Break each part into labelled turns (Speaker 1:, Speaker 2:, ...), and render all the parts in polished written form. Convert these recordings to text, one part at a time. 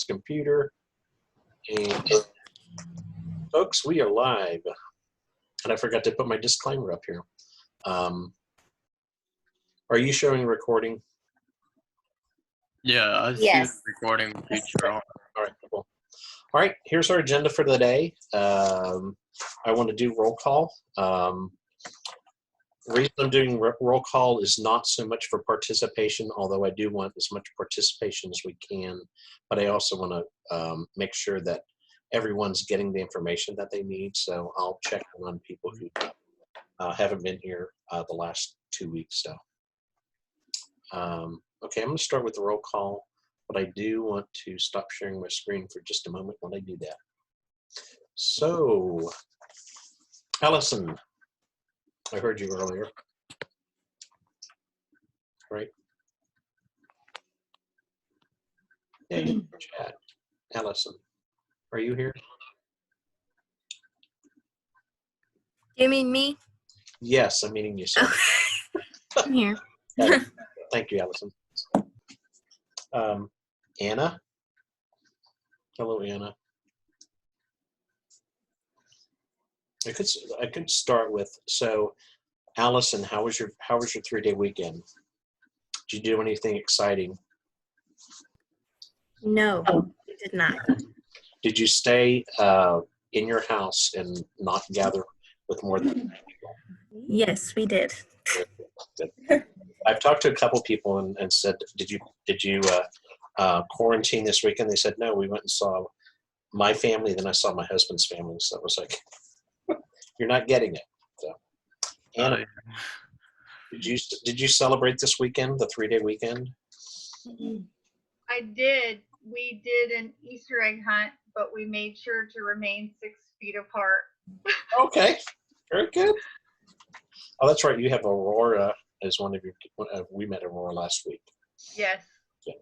Speaker 1: its computer. And folks, we are live. And I forgot to put my disclaimer up here. Are you showing recording?
Speaker 2: Yeah, I see the recording feature on.
Speaker 1: All right, cool. All right, here's our agenda for the day. I want to do roll call. The reason I'm doing roll call is not so much for participation, although I do want as much participation as we can, but I also want to make sure that everyone's getting the information that they need. So I'll check on people who haven't been here the last 2 weeks. So, okay, I'm going to start with the roll call, but I do want to stop sharing my screen for just a moment when I do that. So, Allison, I heard you earlier. Right? Yeah, you can chat. Allison, are you here?
Speaker 3: You mean me?
Speaker 1: Yes, I'm meaning you. So.
Speaker 3: I'm here.
Speaker 1: Thank you, Allison. Anna? Hello, Anna. I could start with, so Allison, how was your 3-day weekend? Did you do anything exciting?
Speaker 3: No, I did not.
Speaker 1: Did you stay in your house and not gather with more than people?
Speaker 3: Yes, we did.
Speaker 1: Good. I've talked to a couple people and said, did you quarantine this weekend? They said, no, we went and saw my family, then I saw my husband's family. So it was like, you're not getting it. So, Anna, did you celebrate this weekend, the 3-day weekend?
Speaker 4: I did. We did an Easter egg hunt, but we made sure to remain 6 feet apart.
Speaker 1: Okay, very good. Oh, that's right. You have Aurora as one of your. We met Aurora last week.
Speaker 4: Yes.
Speaker 1: Yeah.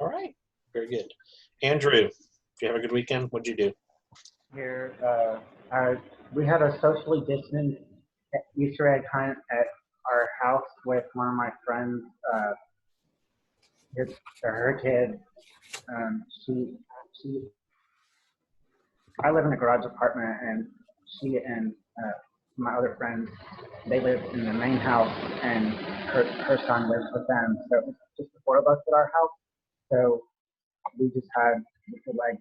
Speaker 1: All right. Very good. Andrew, did you have a good weekend? What'd you do?
Speaker 5: Here, we had a socially distanced Easter egg hunt at our house with one of my friends. Her kid. I live in a garage apartment, and she and my other friends, they live in the main house, and her son lives with them. So it's just the 4 of us at our house. So we just had like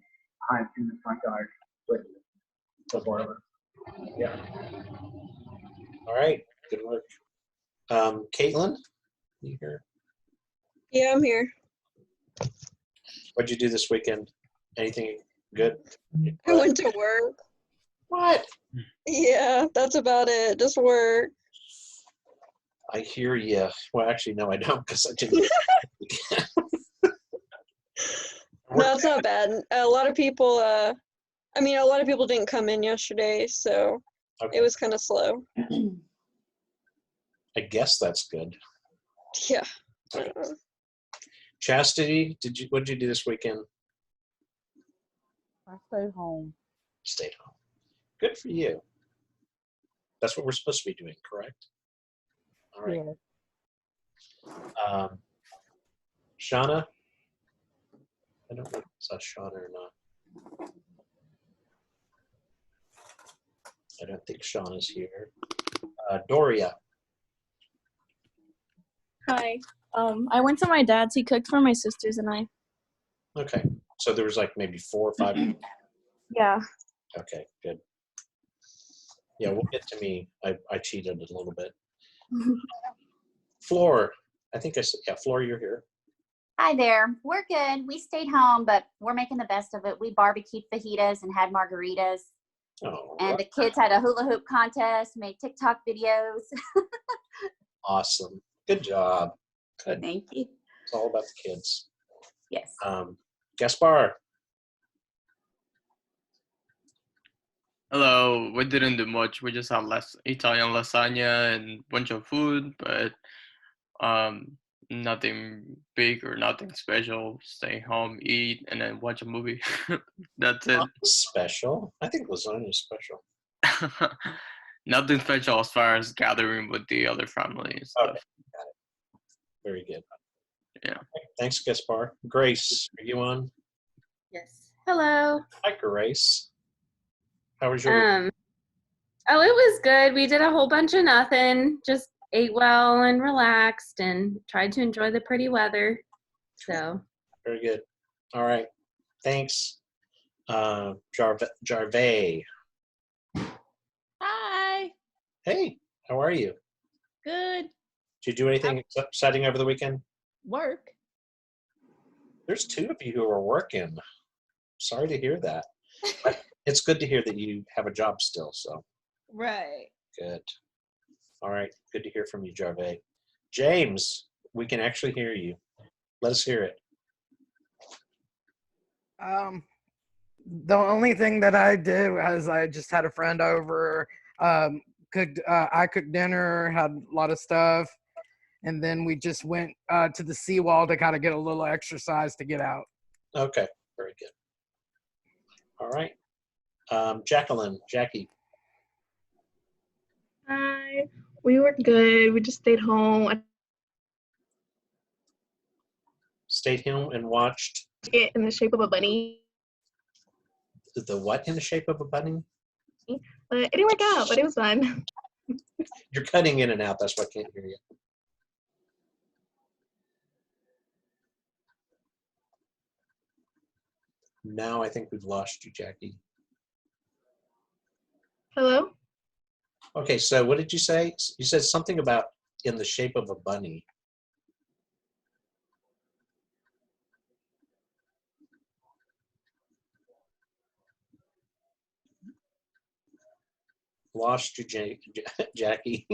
Speaker 5: hunt in the front yard with the 4 of us. Yeah.
Speaker 1: All right. Good work. Caitlin, you here?
Speaker 6: Yeah, I'm here.
Speaker 1: What'd you do this weekend? Anything good?
Speaker 6: I went to work.
Speaker 1: What?
Speaker 6: Yeah, that's about it. Just work.
Speaker 1: I hear you. Well, actually, no, I don't, because I didn't.
Speaker 6: No, it's not bad. A lot of people, a lot of people didn't come in yesterday, so
Speaker 1: Okay.
Speaker 6: it was kind of slow.
Speaker 1: I guess that's good.
Speaker 6: Yeah.
Speaker 1: Okay. Chastity, what did you do this weekend?
Speaker 7: I stayed home.
Speaker 1: Stayed home. Good for you. That's what we're supposed to be doing, correct? All right.
Speaker 7: Yeah.
Speaker 1: Shauna? I don't know if it's Shauna or not. I don't think Shauna's here. Doria.
Speaker 8: Hi. I went to my dad's. He cooked for my sisters and I.
Speaker 1: Okay. So there was like maybe 4 or 5.
Speaker 8: Yeah.
Speaker 1: Okay, good. Yeah, we'll get to me. I cheated a little bit. Floor, I think I said, yeah, Floor, you're here.
Speaker 9: Hi there. We're good. We stayed home, but we're making the best of it. We barbecued fajitas and had margaritas.
Speaker 1: Oh,
Speaker 9: and the kids had a hula hoop contest, made TikTok videos.
Speaker 1: Awesome. Good job. Good.
Speaker 9: Thank you.
Speaker 1: It's all about the kids.
Speaker 9: Yes.
Speaker 1: Gaspar.
Speaker 2: Hello, we didn't do much. We just had Italian lasagna and a bunch of food, but nothing big or nothing special. Stay home, eat, and then watch a movie. That's it.
Speaker 1: Special? I think lasagna is special.
Speaker 2: Nothing special as far as gathering with the other family and stuff.
Speaker 1: Okay, got it. Very good.
Speaker 2: Yeah.
Speaker 1: Thanks, Gaspar. Grace, are you on?
Speaker 10: Yes. Hello.
Speaker 1: Hi, Grace. How was your week?
Speaker 10: Oh, it was good. We did a whole bunch of nothing. Just ate well and relaxed and tried to enjoy the pretty weather. So,
Speaker 1: Very good. All right. Thanks. Jarvey.
Speaker 11: Hi.
Speaker 1: Hey, how are you?
Speaker 11: Good.
Speaker 1: Did you do anything exciting over the weekend?
Speaker 11: Work.
Speaker 1: There's 2 of you who are working. Sorry to hear that. But it's good to hear that you have a job still, so
Speaker 11: Right.
Speaker 1: good. All right. Good to hear from you, Jarvey. James, we can actually hear you. Let us hear it.
Speaker 12: The only thing that I did was I just had a friend over, I cooked dinner, had a lot of stuff, and then we just went to the seawall to kind of get a little exercise to get out.
Speaker 1: Okay. Very good. All right. Jackie.
Speaker 13: Hi. We were good. We just stayed home.
Speaker 1: Stayed home and watched
Speaker 13: It in the shape of a bunny.
Speaker 1: the what in the shape of a bunny?
Speaker 13: But it didn't work out, but it was fun.
Speaker 1: You're cutting in and out. That's why I can't hear you. Now I think we've lost you, Jackie.
Speaker 13: Hello?
Speaker 1: Okay, so what did you say? You said something about in the shape of a bunny. Lost you, Jackie.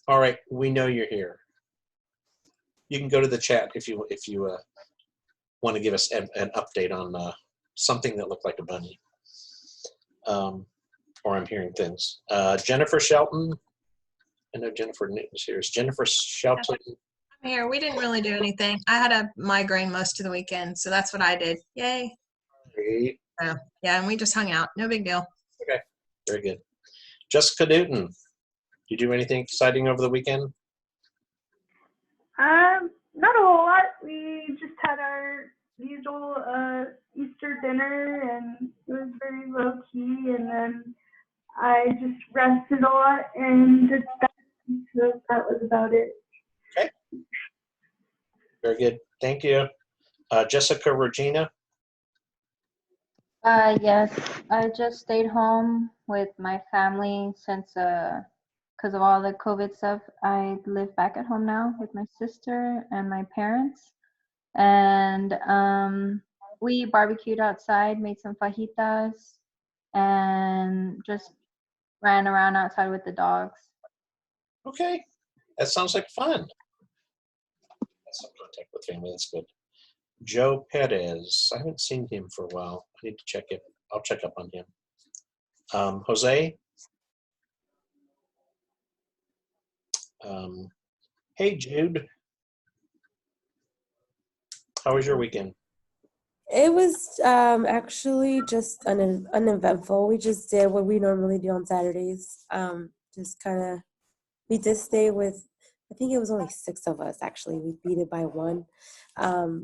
Speaker 1: All right, we know you're here. You can go to the chat if you want to give us an update on something that looked like a bunny. Or I'm hearing things. Jennifer Shelton. I know Jennifer Newton's here. Is Jennifer Shelton?
Speaker 14: I'm here. We didn't really do anything. I had a migraine most of the weekend, so that's what I did. Yay.
Speaker 1: Great.
Speaker 14: Yeah, and we just hung out. No big deal.
Speaker 1: Okay, very good. Jessica Newton, did you do anything exciting over the weekend?
Speaker 15: Not a whole lot. We just had our usual Easter dinner, and it was very low key. And then I just rested a lot and did that. So that was about it.
Speaker 1: Okay. Very good. Thank you. Jessica Regina.
Speaker 16: Yes, I just stayed home with my family since because of all the COVID stuff. I live back at home now with my sister and my parents, and we barbecued outside, made some fajitas, and just ran around outside with the dogs.
Speaker 1: Okay, that sounds like fun. That's some contact with family. That's good. Joe Perez. I haven't seen him for a while. I need to check it. I'll check up on him. Jose. Hey, Jude. How was your weekend?
Speaker 17: It was actually just uneventful. We just did what we normally do on Saturdays. We just stayed with, I think it was only 6 of us actually. We beat it by 1.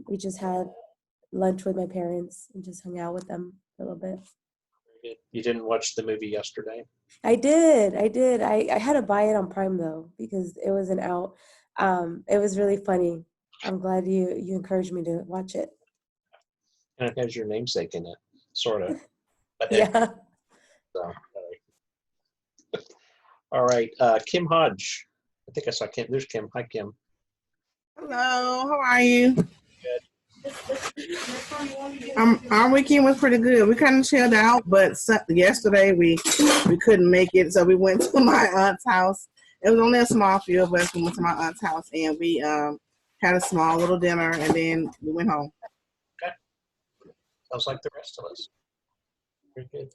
Speaker 17: We just had lunch with my parents and just hung out with them for a little bit.
Speaker 1: You didn't watch the movie yesterday?
Speaker 17: I did. I had to buy it on Prime though because it wasn't out. It was really funny. I'm glad you encouraged me to watch it.
Speaker 1: And it has your namesake in it, sort of. But
Speaker 17: yeah.
Speaker 1: So, all right. Kim Hodge. I think I saw Kim. There's Kim. Hi, Kim.
Speaker 18: Hello. How are you?
Speaker 1: Good.
Speaker 18: Our weekend was pretty good. We kind of chilled out, but yesterday we couldn't make it, so we went to my aunt's house. It was only a small few of us. We went to my aunt's house, and we had a small little dinner, and then we went home.
Speaker 1: Okay. Sounds like the rest of us. Very good.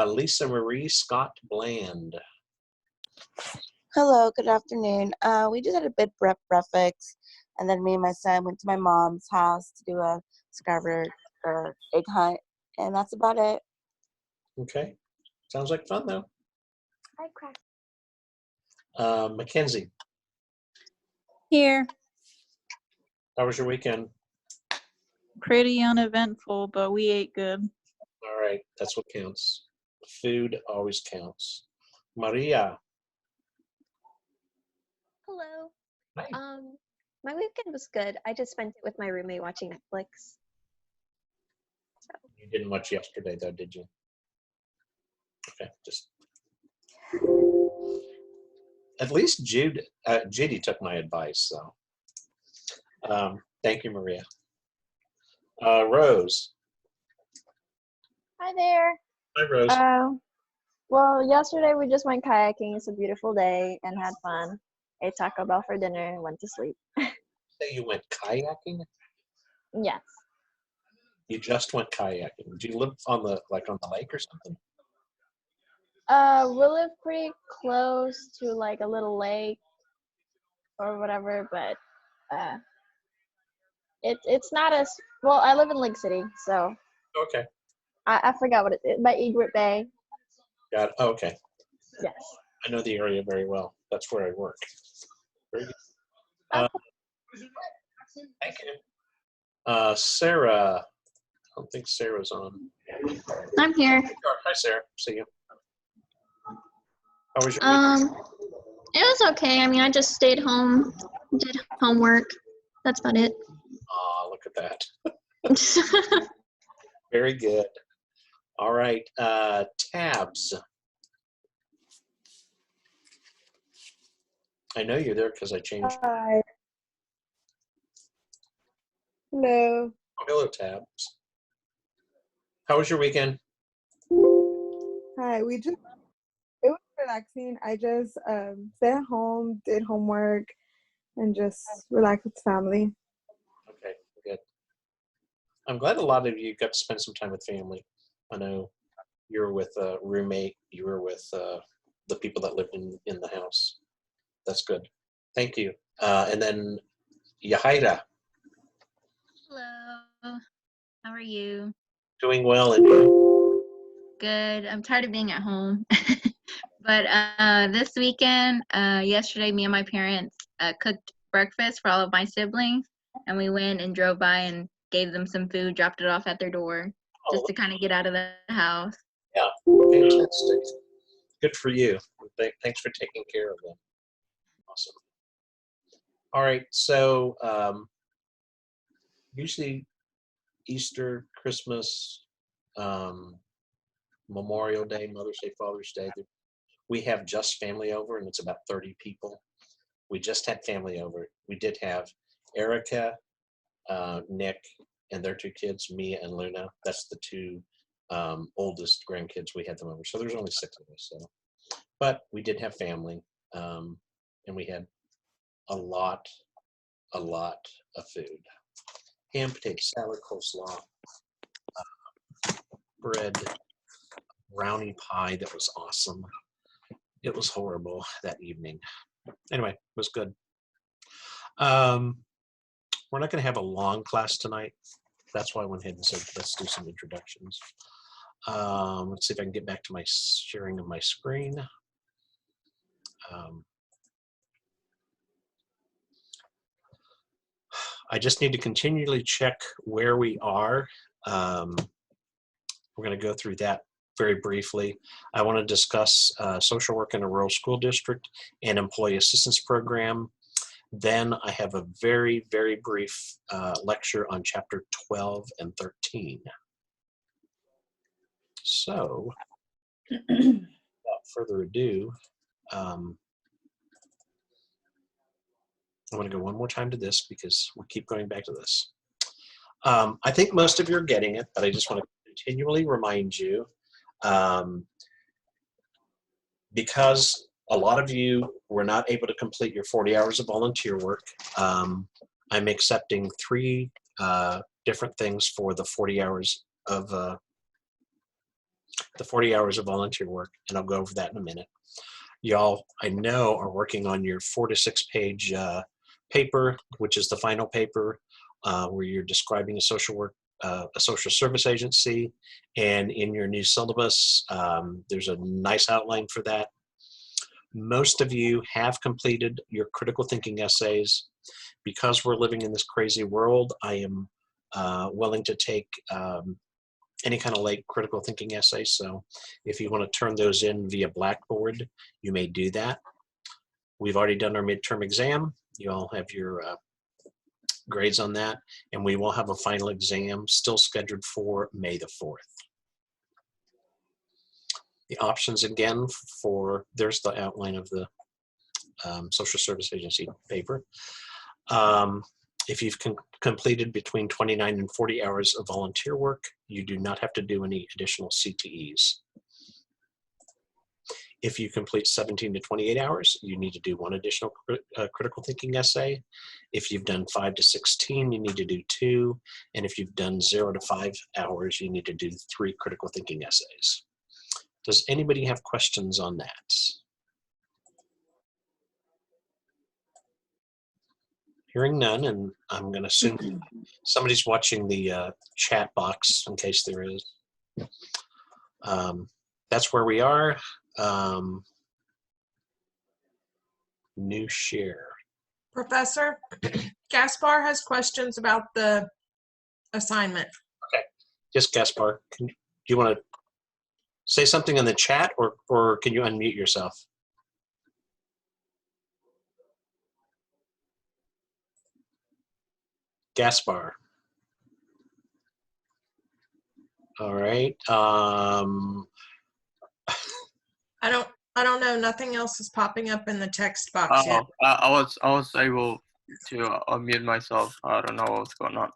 Speaker 1: Lisa Marie Scott Bland.
Speaker 19: Hello, good afternoon. We just had a bit breakfast, and then me and my son went to my mom's house to do a scavenger egg hunt, and that's about it.
Speaker 1: Okay. Sounds like fun, though.
Speaker 19: Hi, Crack.
Speaker 1: Mackenzie.
Speaker 20: Here.
Speaker 1: How was your weekend?
Speaker 7: Pretty uneventful, but we ate good.
Speaker 1: All right, that's what counts. Food always counts. Maria.
Speaker 20: Hello.
Speaker 1: Hi.
Speaker 20: My weekend was good. I just spent it with my roommate watching Netflix.
Speaker 1: You didn't watch yesterday, though, did you? Okay, just. At least Judy took my advice, so. Thank you, Maria. Rose.
Speaker 21: Hi there.
Speaker 1: Hi, Rose.
Speaker 21: Well, yesterday we just went kayaking. It's a beautiful day and had fun. Ate Taco Bell for dinner and went to sleep.
Speaker 1: Say you went kayaking?
Speaker 21: Yes.
Speaker 1: You just went kayaking. Do you live on the lake or something?
Speaker 21: We live pretty close to like a little lake or whatever, but it's not as well. I live in Lake City, so
Speaker 1: Okay.
Speaker 21: I forgot what it is. By Egret Bay.
Speaker 1: Got it. Oh, okay.
Speaker 21: Yes.
Speaker 1: I know the area very well. That's where I work. Very good. Thank you. Sarah. I don't think Sarah's on.
Speaker 3: I'm here.
Speaker 1: Hi, Sarah. See you. How was your weekend?
Speaker 3: It was okay. I mean, I just stayed home, did homework. That's about it.
Speaker 1: Aw, look at that. Very good. All right. Tabs. I know you're there because I changed.
Speaker 22: Hi. Hello.
Speaker 1: Oh, hello, Tabs. How was your weekend?
Speaker 22: Hi. It was relaxing. I just stayed at home, did homework, and just relaxed with family.
Speaker 1: Okay, good. I'm glad a lot of you got to spend some time with family. I know you were with a roommate. You were with the people that lived in the house. That's good. Thank you. And then Yahaira.
Speaker 23: Hello. How are you?
Speaker 1: Doing well, and you?
Speaker 23: Good. I'm tired of being at home. But this weekend, yesterday, me and my parents cooked breakfast for all of my siblings, and we went and drove by and gave them some food, dropped it off at their door, just to kind of get out of the house.
Speaker 1: Yeah, fantastic. Good for you. Thanks for taking care of them. Awesome. All right, so usually Easter, Christmas, Memorial Day, Mother's Day, Father's Day, we have just family over, and it's about 30 people. We just had family over. We did have Erica, Nick, and their two kids, Mia and Luna. That's the two oldest grandkids. We had them over. So there's only 6 of us. So, but we did have family, and we had a lot of food. Ham, potato salad, coleslaw, bread, brownie pie that was awesome. It was horrible that evening. Anyway, it was good. We're not going to have a long class tonight. That's why I went ahead and said, let's do some introductions. Let's see if I can get back to my sharing of my screen. I just need to continually check where we are. We're going to go through that very briefly. I want to discuss social work in a rural school district and employee assistance program. Then I have a very, very brief lecture on chapter 12 and 13. So, without further ado, I'm going to go one more time to this because we keep going back to this. I think most of you are getting it, but I just want to continually remind you, because a lot of you were not able to complete your 40 hours of volunteer work. I'm accepting 3 different things for the 40 hours of volunteer work, and I'll go over that in a minute. Y'all, I know, are working on your 4 to 6 page paper, which is the final paper, where you're describing a social service agency, and in your new syllabus, there's a nice outline for that. Most of you have completed your critical thinking essays. Because we're living in this crazy world, I am willing to take any kind of late critical thinking essays. So if you want to turn those in via Blackboard, you may do that. We've already done our midterm exam. You all have your grades on that, and we will have a final exam still scheduled for May the 4th. The options again there's the outline of the Social Service Agency paper. If you've completed between 29 and 40 hours of volunteer work, you do not have to do any additional CTEs. If you complete 17 to 28 hours, you need to do one additional critical thinking essay. If you've done 5 to 16, you need to do 2. And if you've done 0 to 5 hours, you need to do 3 critical thinking essays. Does anybody have questions on that? Hearing none, and I'm going to assume somebody's watching the chat box in case there is. That's where we are. New share.
Speaker 14: Professor, Gaspar has questions about the assignment.
Speaker 1: Okay, yes, Gaspar, do you want to say something in the chat, or can you unmute yourself? Gaspar. All right.
Speaker 14: I don't know. Nothing else is popping up in the text box yet.
Speaker 2: I was able to unmute myself. I don't know what's going on.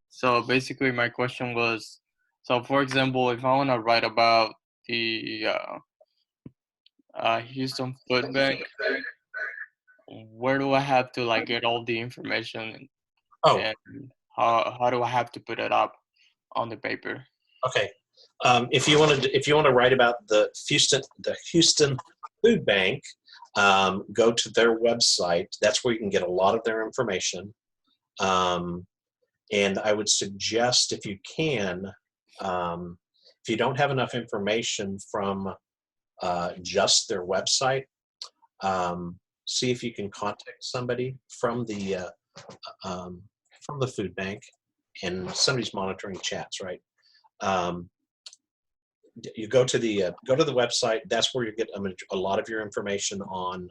Speaker 2: So basically, my question was, so for example, if I want to write about the Houston Food Bank, where do I have to like get all the information?
Speaker 1: Oh.
Speaker 2: And how do I have to put it up on the paper?
Speaker 1: Okay. If you want to write about the Houston Food Bank, go to their website. That's where you can get a lot of their information. And I would suggest, if you can, if you don't have enough information from just their website, see if you can contact somebody from the food bank, and somebody's monitoring chats, right? You go to the website. That's where you get a lot of your information on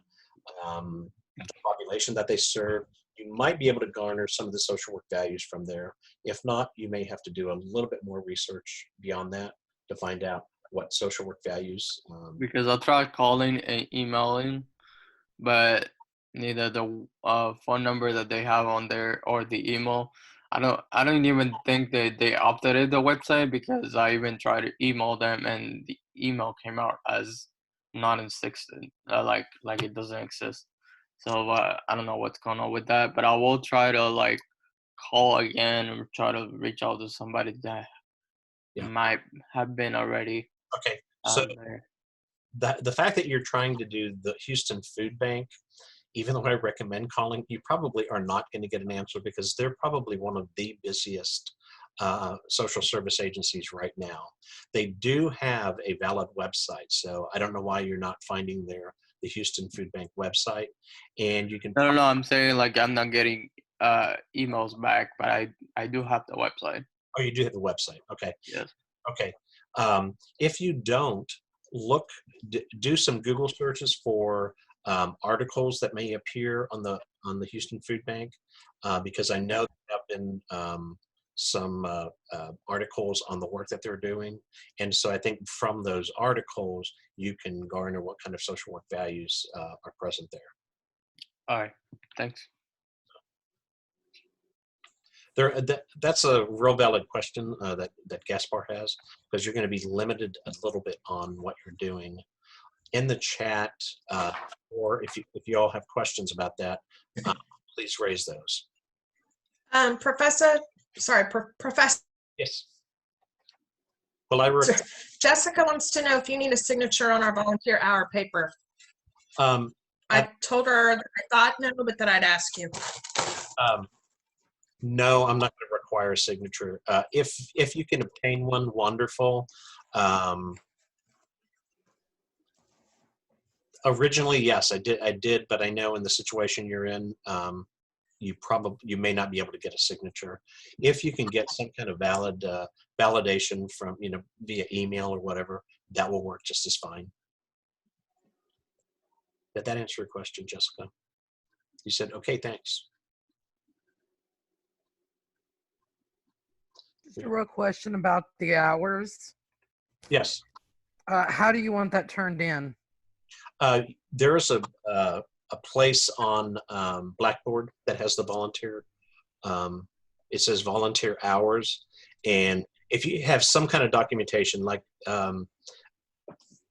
Speaker 1: the population that they serve. You might be able to garner some of the social work values from there. If not, you may have to do a little bit more research beyond that to find out what social work values.
Speaker 2: Because I tried calling and emailing, but neither the phone number that they have on there or the email. I don't even think that they updated the website, because I even tried to email them and the email came out as non-existent, like it doesn't exist. So I don't know what's going on with that, but I will try to like call again and try to reach out to somebody that might have been already.
Speaker 1: Okay, so the fact that you're trying to do the Houston Food Bank, even though I recommend calling, you probably are not going to get an answer, because they're probably one of the busiest social service agencies right now. They do have a valid website, so I don't know why you're not finding the Houston Food Bank website. And you can.
Speaker 2: No, I'm saying like I'm not getting emails back, but I do have the website.
Speaker 1: Oh, you do have the website. Okay.
Speaker 2: Yes.
Speaker 1: Okay. If you don't, do some Google searches for articles that may appear on the Houston Food Bank, because I know there have been some articles on the work that they're doing, and so I think from those articles you can garner what kind of social work values are present there.
Speaker 2: All right, thanks.
Speaker 1: That's a real valid question that Gaspar has, because you're going to be limited a little bit on what you're doing. In the chat, or if you all have questions about that, please raise those.
Speaker 14: Professor.
Speaker 1: Yes. Well,
Speaker 14: Jessica wants to know if you need a signature on our volunteer hour paper. I told her that I thought no, but that I'd ask you.
Speaker 1: No, I'm not going to require a signature. If you can obtain one, wonderful. Originally, yes, I did, but I know in the situation you're in, you may not be able to get a signature. If you can get some kind of valid validation from, via email or whatever, that will work just as fine. Did that answer your question, Jessica? You said, okay, thanks.
Speaker 12: Just a real question about the hours.
Speaker 1: Yes.
Speaker 12: How do you want that turned in?
Speaker 1: There is a place on Blackboard that has the volunteer. It says volunteer hours. And if you have some kind of documentation, like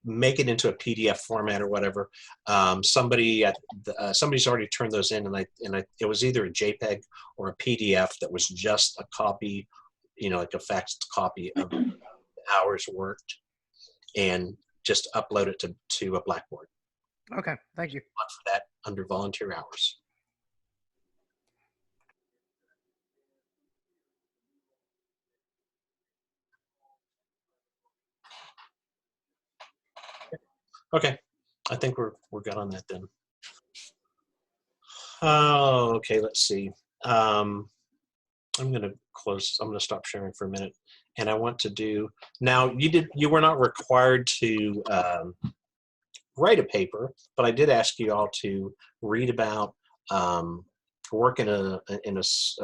Speaker 1: make it into a PDF format or whatever. Somebody's already turned those in, and it was either a JPEG or a PDF that was just a copy, like a faxed copy of the hours worked, and just upload it to a Blackboard.
Speaker 12: Okay, thank you.
Speaker 1: Look for that under volunteer hours. Okay, I think we're good on that then. Oh, okay, let's see. I'm gonna stop sharing for a minute, and I want to do, now you were not required to write a paper, but I did ask you all to read about work in a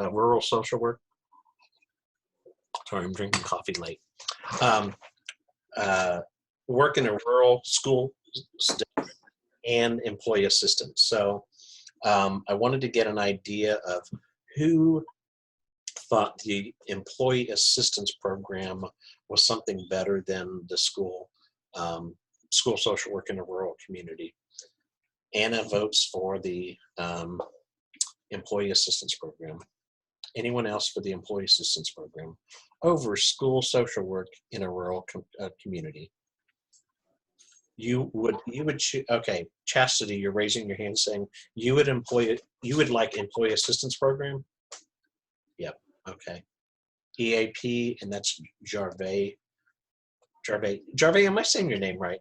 Speaker 1: rural social work. Sorry, I'm drinking coffee late. Work in a rural school and employee assistance. So I wanted to get an idea of who thought the employee assistance program was something better than the school social work in a rural community. Anna votes for the employee assistance program. Anyone else for the employee assistance program over school social work in a rural community? You would choose. Okay, Chastity, you're raising your hand saying you would like employee assistance program. Yep. Okay. EAP, and that's Jarvey. Jarvey, am I saying your name right?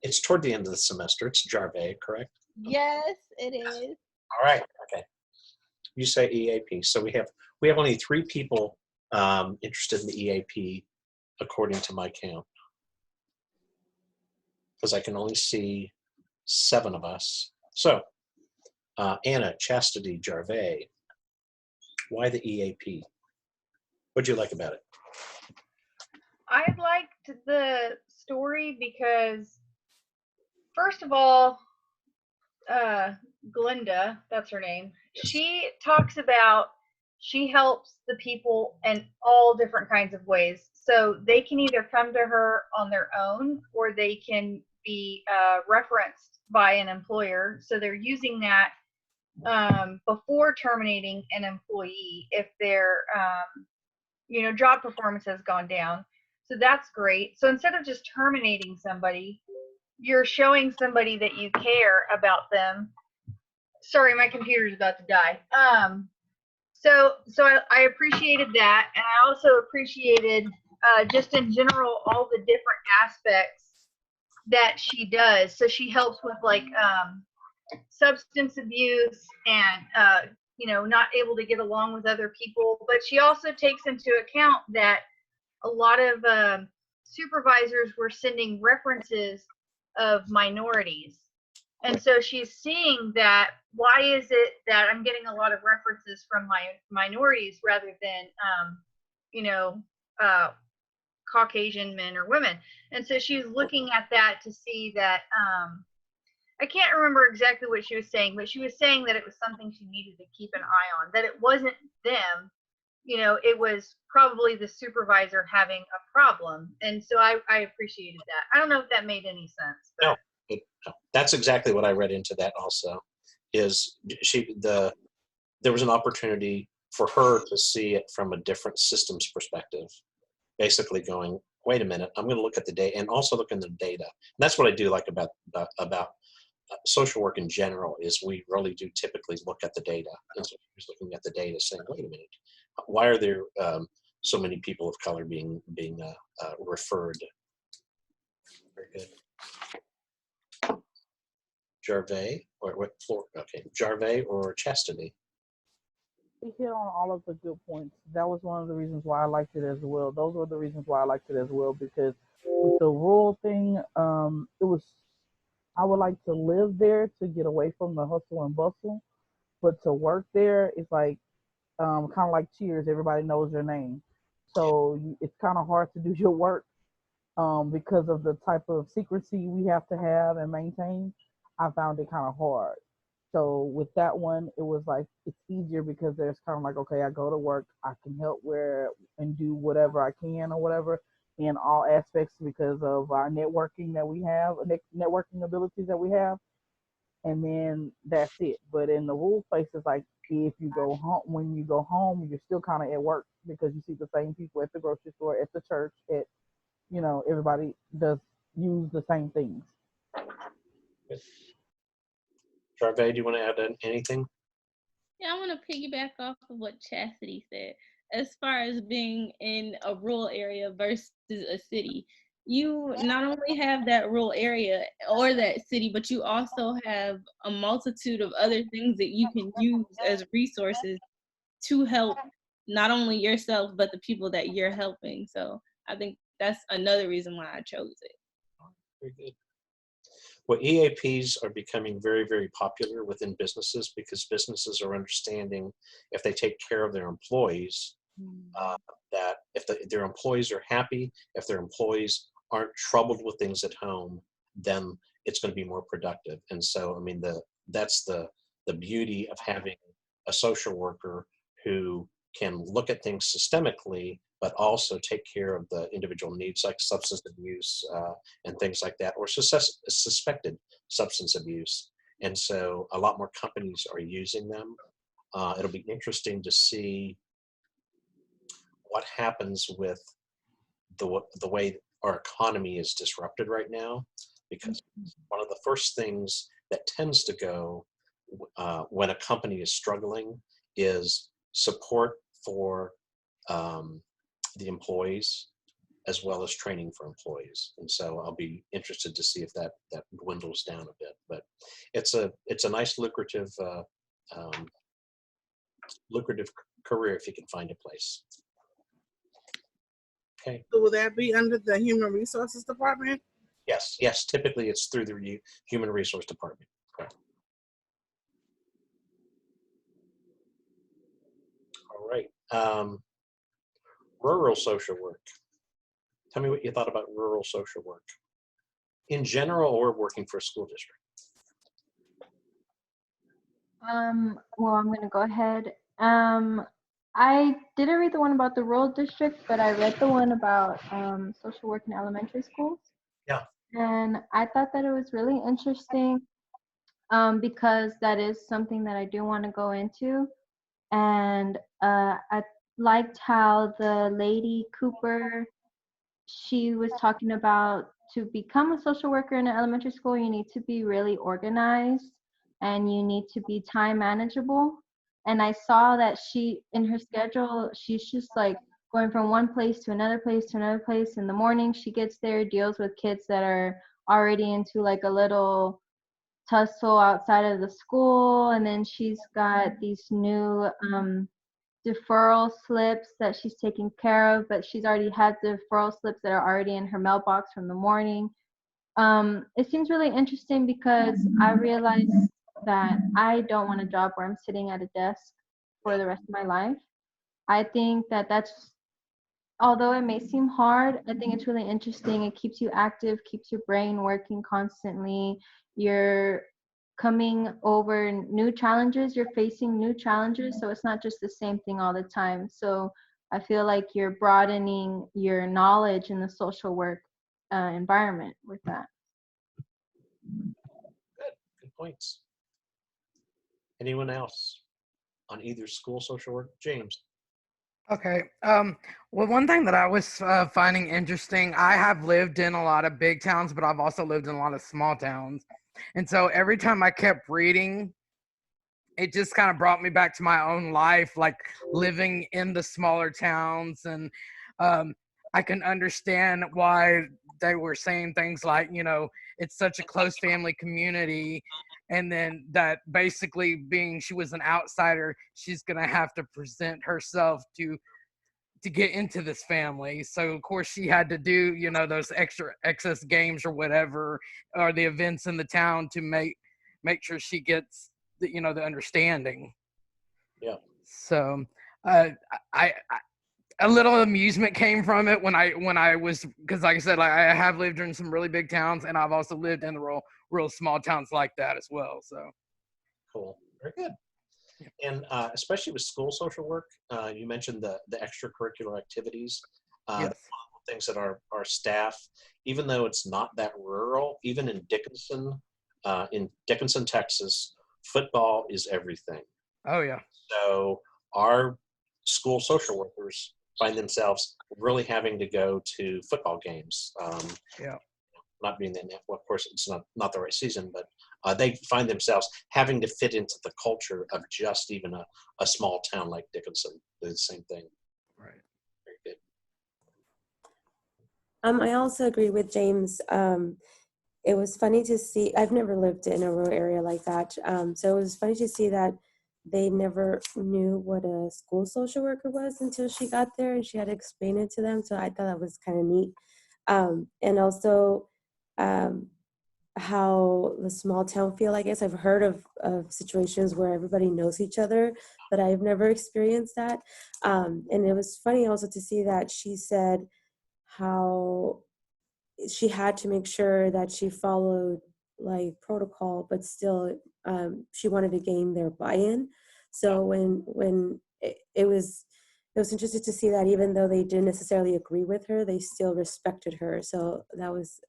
Speaker 1: It's toward the end of the semester. It's Jarvey, correct?
Speaker 11: Yes, it is.
Speaker 1: All right. Okay. You say EAP. So we have only 3 people interested in the EAP, according to my count, because I can only see 7 of us. So Anna, Chastity, Jarvey, why the EAP? What'd you like about it?
Speaker 4: I liked the story because, first of all, Glenda, that's her name, she talks about she helps the people in all different kinds of ways. So they can either come to her on their own, or they can be referenced by an employer. So they're using that before terminating an employee if their job performance has gone down. So that's great. So instead of just terminating somebody, you're showing somebody that you care about them. Sorry, my computer's about to die. So I appreciated that, and I also appreciated just in general all the different aspects that she does. So she helps with like substance abuse and not able to get along with other people, but she also takes into account that a lot of supervisors were sending references of minorities. And so she's seeing that, why is it that I'm getting a lot of references from my minorities rather than, Caucasian men or women? And so she's looking at that to see that, I can't remember exactly what she was saying, but she was saying that it was something she needed to keep an eye on, that it wasn't them, it was probably the supervisor having a problem. And so I appreciated that. I don't know if that made any sense. But.
Speaker 1: No, that's exactly what I read into that also, is there was an opportunity for her to see it from a different systems perspective, basically going, wait a minute, I'm going to look at the data and also look in the data. And that's what I do like about social work in general, is we really do typically look at the data. And so she's looking at the data saying, wait a minute, why are there so many people of color being referred? Very good. Jarvey, or what floor? Okay, Jarvey or Chastity?
Speaker 5: He hit on all of the good points. That was one of the reasons why I liked it as well. Those were the reasons why I liked it as well, because with the rural thing, it was, I would like to live there to get away from the hustle and bustle, but to work there, it's like kind of like Cheers. Everybody knows your name, so it's kind of hard to do your work because of the type of secrecy we have to have and maintain. I found it kind of hard. So with that one, it was like it's easier because there's kind of like, okay, I go to work, I can help where and do whatever I can or whatever in all aspects because of our networking that we have, networking abilities that we have, and then that's it. But in the rural places, like if you go home, when you go home, you're still kind of at work because you see the same people at the grocery store, at the church, at everybody does use the same things.
Speaker 1: Jarvey, do you want to add anything?
Speaker 11: Yeah, I want to piggyback off of what Chastity said. As far as being in a rural area versus a city, you not only have that rural area or that city, but you also have a multitude of other things that you can use as resources to help not only yourself, but the people that you're helping. So I think that's another reason why I chose it.
Speaker 1: Very good. Well, EAPs are becoming very, very popular within businesses because businesses are understanding if they take care of their employees, that if their employees are happy, if their employees aren't troubled with things at home, then it's going to be more productive. And so, I mean, that's the beauty of having a social worker who can look at things systemically, but also take care of the individual needs like substance abuse and things like that, or suspected substance abuse. And so a lot more companies are using them. It'll be interesting to see what happens with the way our economy is disrupted right now, because one of the first things that tends to go when a company is struggling is support for the employees as well as training for employees. And so I'll be interested to see if that dwindles down a bit. But it's a nice lucrative career if you can find a place. Okay.
Speaker 18: So will that be under the Human Resources Department?
Speaker 1: Yes. Typically, it's through the Human Resource Department. Correct. All right. Rural social work. Tell me what you thought about rural social work in general, or working for a school district.
Speaker 16: Well, I'm gonna go ahead. I didn't read the one about the rural district, but I read the one about social work in elementary schools.
Speaker 1: Yeah.
Speaker 16: And I thought that it was really interesting because that is something that I do want to go into. And I liked how the lady Cooper, she was talking about to become a social worker in an elementary school, you need to be really organized and you need to be time manageable. And I saw that she, in her schedule, she's just like going from one place to another place to another place. In the morning, she gets there, deals with kids that are already into like a little tussle outside of the school. And then she's got these new deferral slips that she's taking care of, but she's already had the deferral slips that are already in her mailbox from the morning. It seems really interesting because I realized that I don't want a job where I'm sitting at a desk for the rest of my life. I think that that's, although it may seem hard, I think it's really interesting. It keeps you active, keeps your brain working constantly. You're coming over new challenges, you're facing new challenges, so it's not just the same thing all the time. So I feel like you're broadening your knowledge in the social work environment with that.
Speaker 1: Good points. Anyone else on either school social work? James.
Speaker 12: Okay. Well, one thing that I was finding interesting, I have lived in a lot of big towns, but I've also lived in a lot of small towns. And so every time I kept reading, it just kind of brought me back to my own life, like living in the smaller towns. And I can understand why they were saying things like, it's such a close family community. and then that basically being she was an outsider, she's gonna have to present herself to get into this family. So of course she had to do, you know, those excess games or whatever, or the events in the town to make sure she gets the, you know, the understanding.
Speaker 1: Yeah.
Speaker 12: So I a little amusement came from it when I was, because like I said, like, I have lived in some really big towns, and I've also lived in the real small towns like that as well. So
Speaker 1: cool, very good. And especially with school social work, you mentioned the extracurricular activities.
Speaker 12: Yes.
Speaker 1: One of the things that our staff, even though it's not that rural, even in Dickinson, Texas, football is everything.
Speaker 12: Oh yeah. So
Speaker 1: our school social workers find themselves really having to go to football games.
Speaker 12: Yeah.
Speaker 1: Not being that, well, of course, it's not the right season, but they find themselves having to fit into the culture of just even a small town like Dickinson. The same thing.
Speaker 12: Right.
Speaker 1: Very good.
Speaker 17: I also agree with James. It was funny to see, I've never lived in a rural area like that. So it was funny to see that they never knew what a school social worker was until she got there and she had to explain it to them. So I thought that was kind of neat. And also how the small town feel, I guess I've heard of situations where everybody knows each other, but I've never experienced that. And it was funny also to see that she said how she had to make sure that she followed like protocol, but still she wanted to gain their buy-in. So when it was interesting to see that even though they didn't necessarily agree with her, they still respected her. So that was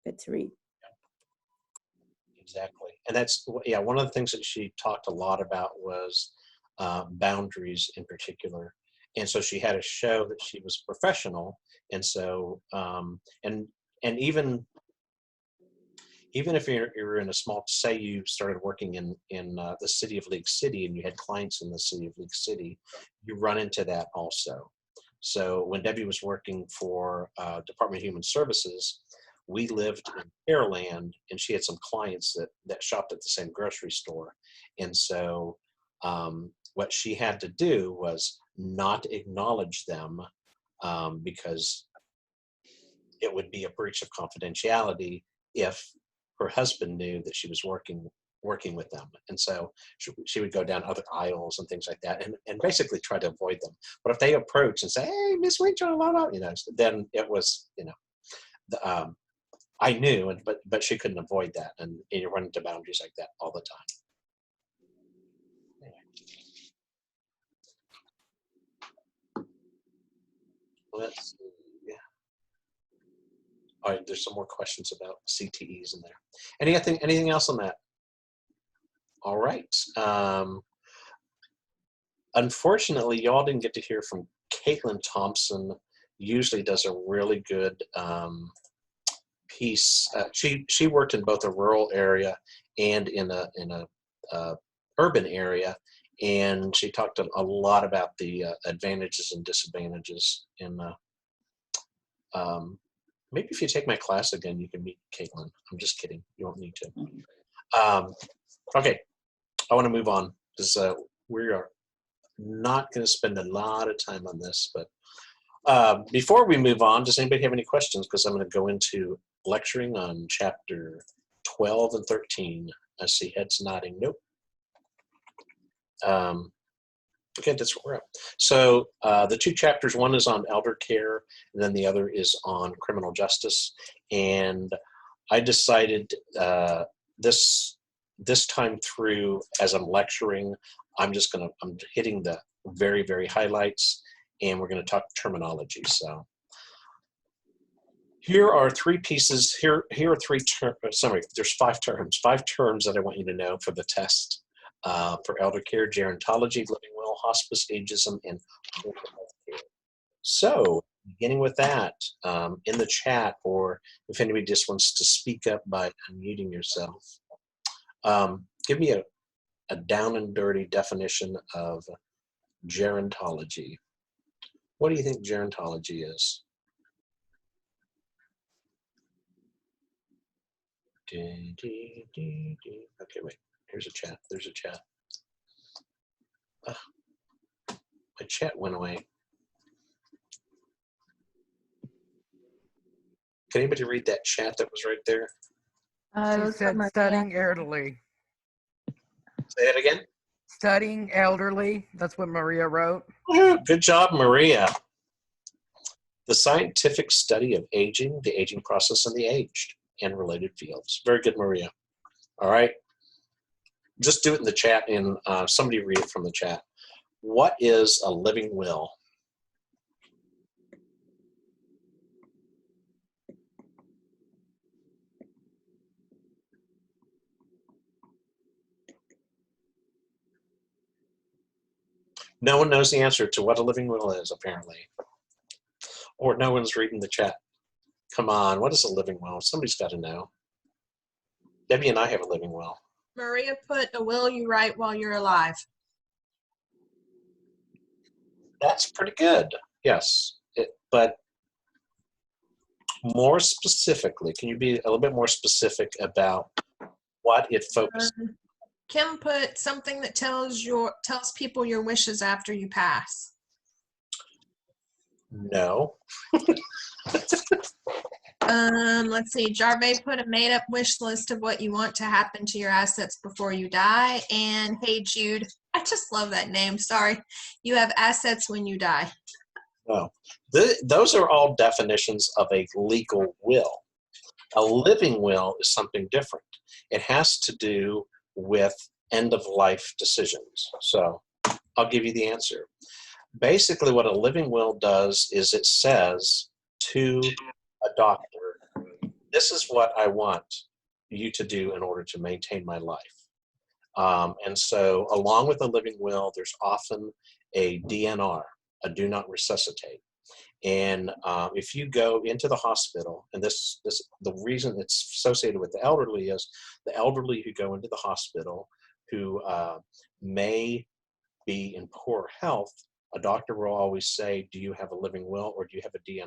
Speaker 17: good to read.
Speaker 1: Exactly. And that's, yeah, one of the things that she talked a lot about was boundaries in particular. And so she had to show that she was professional. And so, and even if you're in a small, say you started working in the city of League City and you had clients in the city of League City, you run into that also. So when Debbie was working for Department of Human Services, we lived in Pearland, and she had some clients that shopped at the same grocery store. And so what she had to do was not acknowledge them because it would be a breach of confidentiality if her husband knew that she was working with them. And so she would go down other aisles and things like that and basically try to avoid them. But if they approach and say, "Hey, Miss Winchell," you know, then it was, you know, I knew, but she couldn't avoid that, and you run into boundaries like that all the time. Anyway. Let's see. Yeah. All right, there's some more questions about CTEs in there. Anything else on that? All right. Unfortunately, y'all didn't get to hear from Caitlin Thompson. Usually does a really good piece. She worked in both a rural area and in a urban area, and she talked a lot about the advantages and disadvantages. And maybe if you take my class again, you can meet Caitlin. I'm just kidding. You won't need to. Okay, I want to move on because we are not going to spend a lot of time on this. But before we move on, does anybody have any questions? Because I'm going to go into lecturing on chapter 12 and 13. I see heads nodding. Nope. Okay, that's where we're at. So the two chapters, one is on elder care, and then the other is on criminal justice. And I decided this time through, as I'm lecturing, I'm hitting the very, very highlights, and we're going to talk terminology. So here are three pieces. Here are three summary. There's five terms that I want you to know for the test. For elder care, gerontology, living well, hospice, ageism, and mental health care. So, beginning with that, in the chat, or if anybody just wants to speak up by unmuting yourself, give me a down and dirty definition of gerontology. What do you think gerontology is? Okay, wait. Here's a chat. There's a chat. My chat went away. Can anybody read that chat that was right there?
Speaker 12: She said studying elderly.
Speaker 1: Say it again.
Speaker 12: Studying elderly. That's what Maria wrote.
Speaker 1: Good job, Maria. The scientific study of aging, the aging process, and the aged and related fields. Very good, Maria. All right. Just do it in the chat and somebody read it from the chat. What is a living will? No one knows the answer to what a living will is, apparently. Or no one's reading the chat. Come on, what is a living will? Somebody's got to know. Debbie and I have a living will.
Speaker 14: Maria put a will you write while you're alive.
Speaker 1: That's pretty good. Yes. But more specifically, can you be a little bit more specific about what it focuses on?
Speaker 14: Kim put something that tells people your wishes after you pass.
Speaker 1: No.
Speaker 14: Let's see. Jarve put a made-up wish list of what you want to happen to your assets before you die. And hey, Jude, I just love that name. Sorry. You have assets when you die.
Speaker 1: No. Those are all definitions of a legal will. A living will is something different. It has to do with end-of-life decisions. So I'll give you the answer. Basically, what a living will does is it says to a doctor, this is what I want you to do in order to maintain my life. And so along with a living will, there's often a DNR, a do not resuscitate. And if you go into the hospital, and the reason it's associated with the elderly is the elderly who go into the hospital who may be in poor health, a doctor will always say, do you have a living will or do you have a DNR?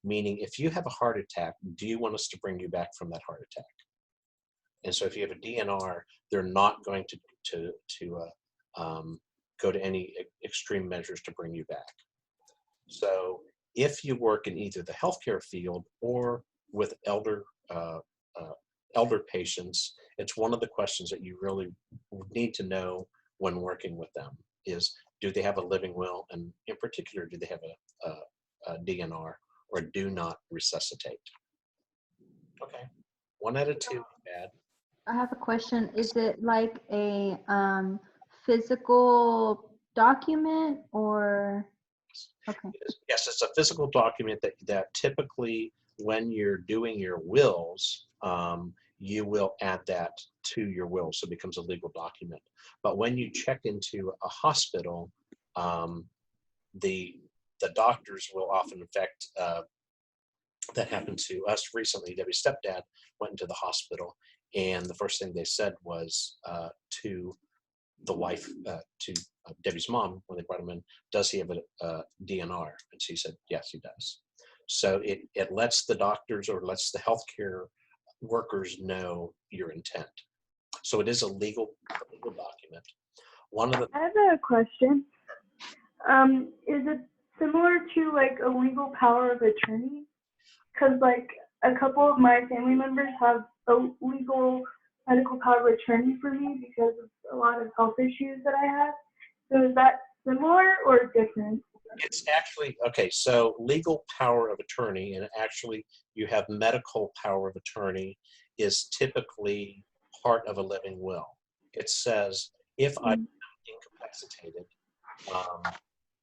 Speaker 1: Meaning, if you have a heart attack, do you want us to bring you back from that heart attack? And so if you have a DNR, they're not going to go to any extreme measures to bring you back. So if you work in either the healthcare field or with elder patients, it's one of the questions that you really need to know when working with them is, do they have a living will? And in particular, do they have a DNR or do not resuscitate? Okay, 1 out of 2, bad.
Speaker 16: I have a question. Is it like a physical document or? Okay.
Speaker 1: Yes, it's a physical document that typically when you're doing your wills, you will add that to your will, so it becomes a legal document. But when you check into a hospital, the doctors will often, in fact, that happened to us recently. Debbie's stepdad went into the hospital, and the first thing they said was to the wife, to Debbie's mom, when they brought him in, does he have a DNR? And she said, yes, he does. So it lets the doctors or lets the healthcare workers know your intent. So it is a legal document.
Speaker 15: I have a question. Is it similar to like a legal power of attorney? Because like a couple of my family members have a legal medical power of attorney for me because of a lot of health issues that I have. So is that similar or different?
Speaker 1: It's actually, okay, so legal power of attorney, and actually you have medical power of attorney, is typically part of a living will. It says, if I'm incapacitated,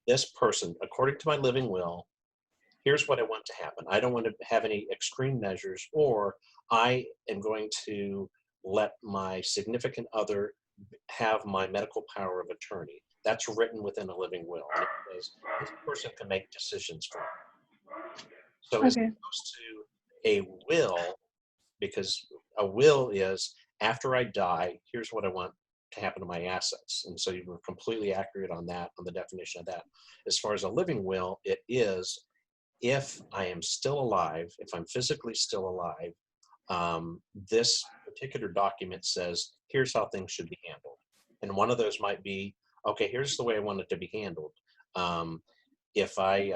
Speaker 1: this person, according to my living will, here's what I want to happen. I don't want to have any extreme measures, or I am going to let my significant other have my medical power of attorney. That's written within a living will. And it says this person can make decisions for me. So as opposed to a will, because a will is, after I die, here's what I want to happen to my assets. And so you were completely accurate on that, on the definition of that. As far as a living will, it is, if I am still alive, if I'm physically still alive, this particular document says, here's how things should be handled. And one of those might be, okay, here's the way I want it to be handled. If I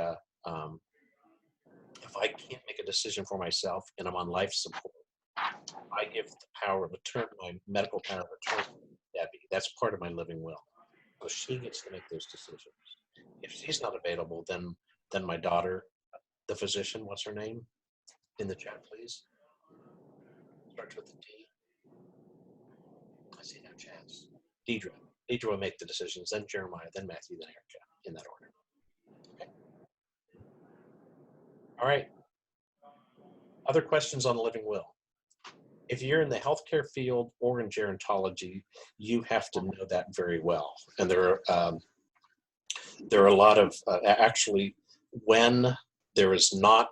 Speaker 1: can't make a decision for myself and I'm on life support, I give the power of attorney, my medical power of attorney to Debbie. That's part of my living will. So she gets to make those decisions. If she's not available, then my daughter, the physician, what's her name? In the chat, please. Starts with a D. I see no chats. Deidre. Deidre will make the decisions, then Jeremiah, then Matthew, then Erica, in that order. Okay. All right. Other questions on the living will? If you're in the healthcare field or in gerontology, you have to know that very well. And there are a lot of, actually, when there is not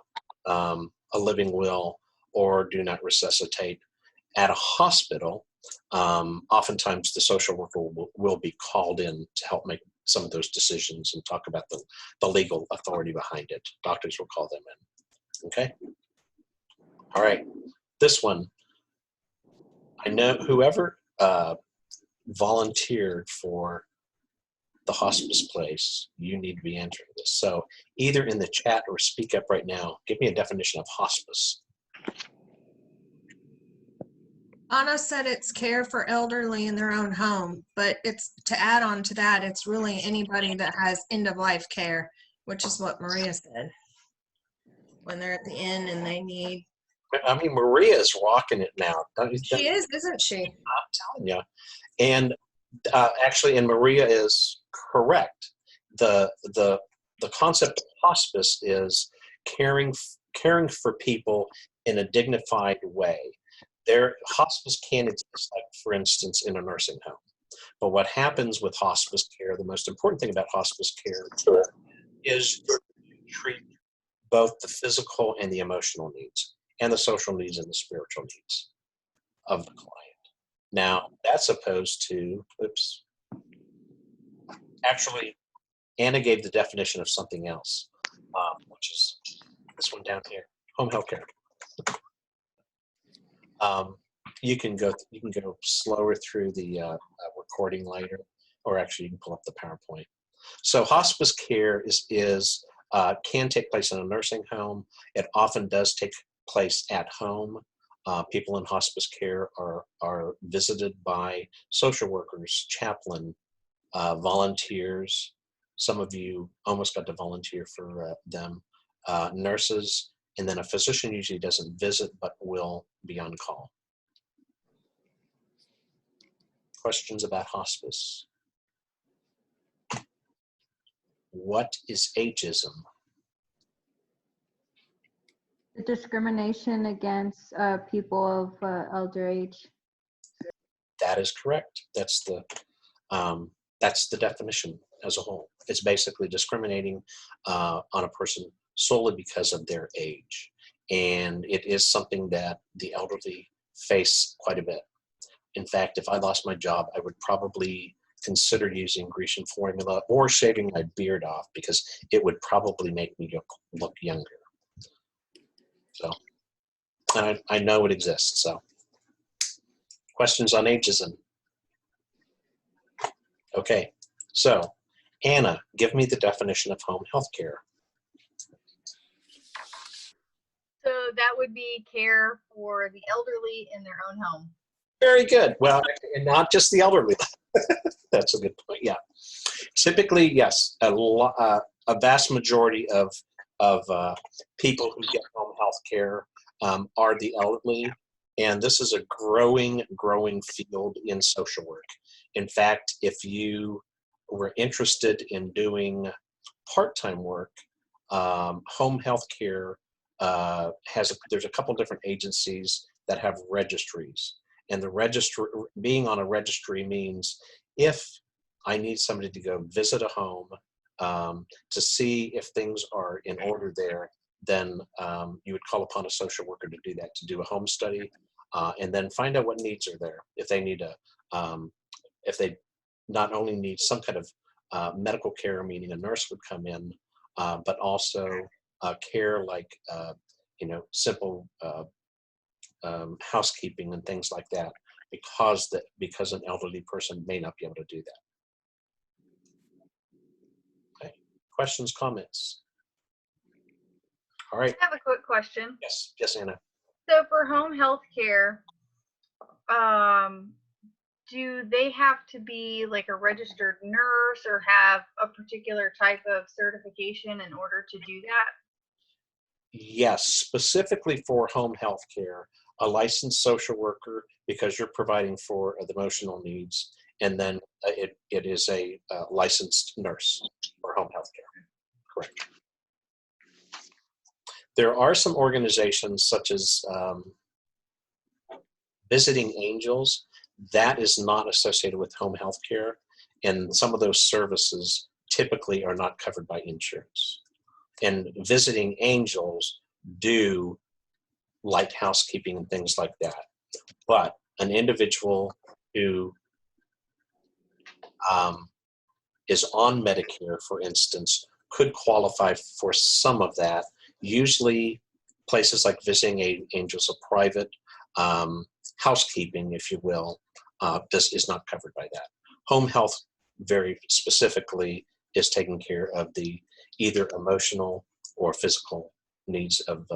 Speaker 1: a living will or do not resuscitate at a hospital, oftentimes the social worker will be called in to help make some of those decisions and talk about the legal authority behind it. Doctors will call them in. Okay? All right. This one, I know whoever volunteered for the hospice place, you need to be answering this. So either in the chat or speak up right now. Give me a definition of hospice.
Speaker 14: Anna said it's care for elderly in their own home, but it's to add on to that, it's really anybody that has end-of-life care, which is what Maria said. When they're at the end and they need.
Speaker 1: I mean, Maria's rocking it now. Don't you think?
Speaker 14: She is, isn't she?
Speaker 1: I'm telling you. And actually, and Maria is correct. The concept of hospice is caring for people in a dignified way. Hospice can exist, like, for instance, in a nursing home. But what happens with hospice care, the most important thing about hospice care is to treat both the physical and the emotional needs, and the social needs and the spiritual needs of the client. Now, that's opposed to, actually, Anna gave the definition of something else, which is this one down here, home health care. You can go slower through the recording later, or actually you can pull up the PowerPoint. So hospice care can take place in a nursing home. It often does take place at home. People in hospice care are visited by social workers, chaplain, volunteers. Some of you almost got to volunteer for them, nurses, and then a physician usually doesn't visit but will be on call. Questions about hospice? What is ageism?
Speaker 16: The discrimination against people of elder age.
Speaker 1: That is correct. That's the definition as a whole. It's basically discriminating on a person solely because of their age. And it is something that the elderly face quite a bit. In fact, if I lost my job, I would probably consider using Grecian formula or shaving my beard off, because it would probably make me look younger. So, and I know it exists. So, questions on ageism? Okay, so Anna, give me the definition of home health care.
Speaker 4: So that would be care for the elderly in their own home.
Speaker 1: Very good. Well, and not just the elderly. That's a good point. Yeah. Typically, yes, a vast majority of people who get home health care are the elderly, and this is a growing field in social work. In fact, if you were interested in doing part-time work, home health care there's a couple different agencies that have registries. And the registry, being on a registry, means if I need somebody to go visit a home to see if things are in order there, then you would call upon a social worker to do that, to do a home study, and then find out what needs are there. If they need if they not only need some kind of medical care, meaning a nurse would come in, but also care like simple housekeeping and things like that, because an elderly person may not be able to do that. Okay. Questions, comments? All right.
Speaker 4: I have a quick question.
Speaker 1: Yes, Anna.
Speaker 4: So for home health care, do they have to be like a registered nurse or have a particular type of certification in order to do that?
Speaker 1: Yes, specifically for home health care, a licensed social worker, because you're providing for the emotional needs, and then it is a licensed nurse for home health care. Correct. There are some organizations such as Visiting Angels that is not associated with home health care, and some of those services typically are not covered by insurance. And Visiting Angels do light housekeeping and things like that. But an individual who is on Medicare, for instance, could qualify for some of that. Usually places like Visiting Angels, a private housekeeping, if you will, is not covered by that. Home health very specifically is taking care of the either emotional or physical needs of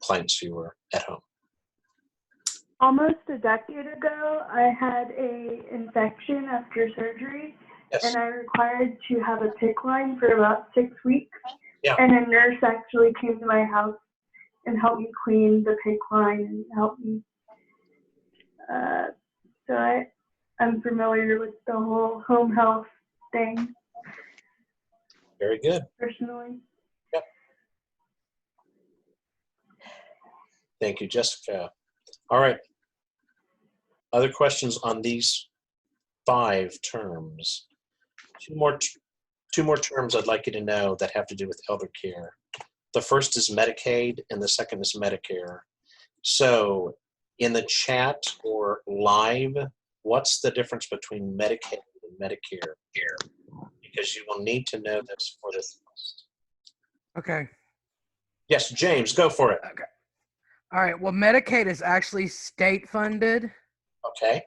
Speaker 1: clients who are at home.
Speaker 15: Almost a decade ago, I had a infection after surgery, and I required to have a PICC line for about 6 weeks.
Speaker 1: Yeah.
Speaker 15: And a nurse actually came to my house and helped me clean the PICC line and helped me. So I'm familiar with the whole home health thing.
Speaker 1: Very good.
Speaker 15: Personally.
Speaker 1: Yep. Thank you, Jessica. All right. Other questions on these 5 terms? Two more terms I'd like you to know that have to do with elder care. The first is Medicaid, and the second is Medicare. So in the chat or live, what's the difference between Medicaid and Medicare here? Because you will need to know this for this test.
Speaker 12: Okay.
Speaker 1: Yes, James, go for it.
Speaker 12: Okay. All right. Well, Medicaid is actually state funded.
Speaker 1: Okay.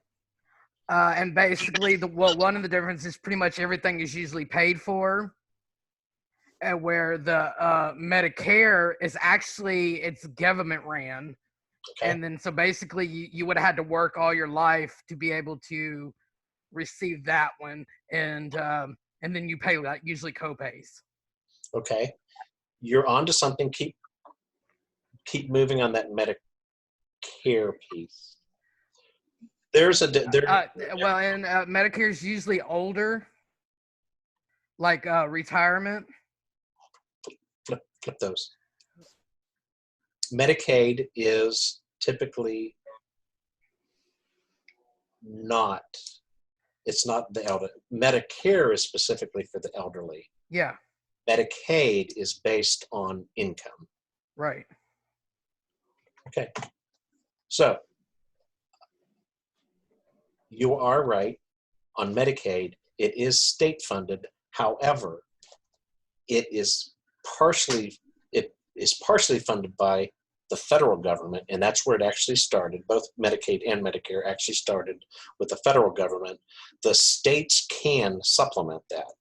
Speaker 12: And basically, one of the differences is pretty much everything is usually paid for. And where the Medicare is actually, it's government ran. Okay. And then so basically you would have had to work all your life to be able to receive that one. And then you pay like usually co-pays. Okay.
Speaker 1: You're on to something. Keep moving on that Medicare piece. There's a
Speaker 12: well, and Medicare is usually older, like retirement.
Speaker 1: Flip those. Medicaid is typically not. It's not the elder. Medicare is specifically for the elderly.
Speaker 12: Yeah.
Speaker 1: Medicaid is based on income.
Speaker 12: Right.
Speaker 1: Okay. So you are right. On Medicaid, it is state funded. However, it is partially funded by the federal government, and that's where it actually started. Both Medicaid and Medicare actually started with the federal government. The states can supplement that.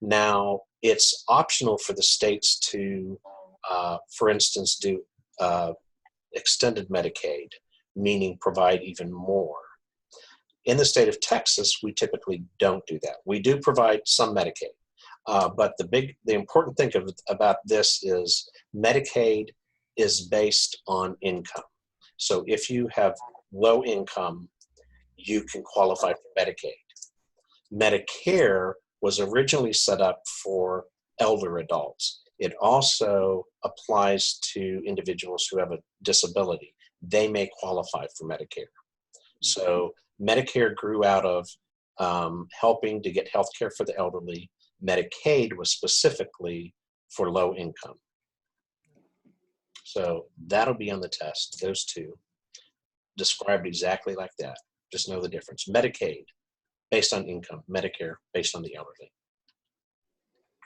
Speaker 1: Now, it's optional for the states to, for instance, do extended Medicaid, meaning provide even more. In the state of Texas, we typically don't do that. We do provide some Medicaid, but the important thing about this is Medicaid is based on income. So if you have low income, you can qualify for Medicaid. Medicare was originally set up for elder adults. It also applies to individuals who have a disability. They may qualify for Medicare. So Medicare grew out of helping to get health care for the elderly. Medicaid was specifically for low income. So that'll be on the test. Those two described exactly like that. Just know the difference. Medicaid, based on income. Medicare, based on the elderly.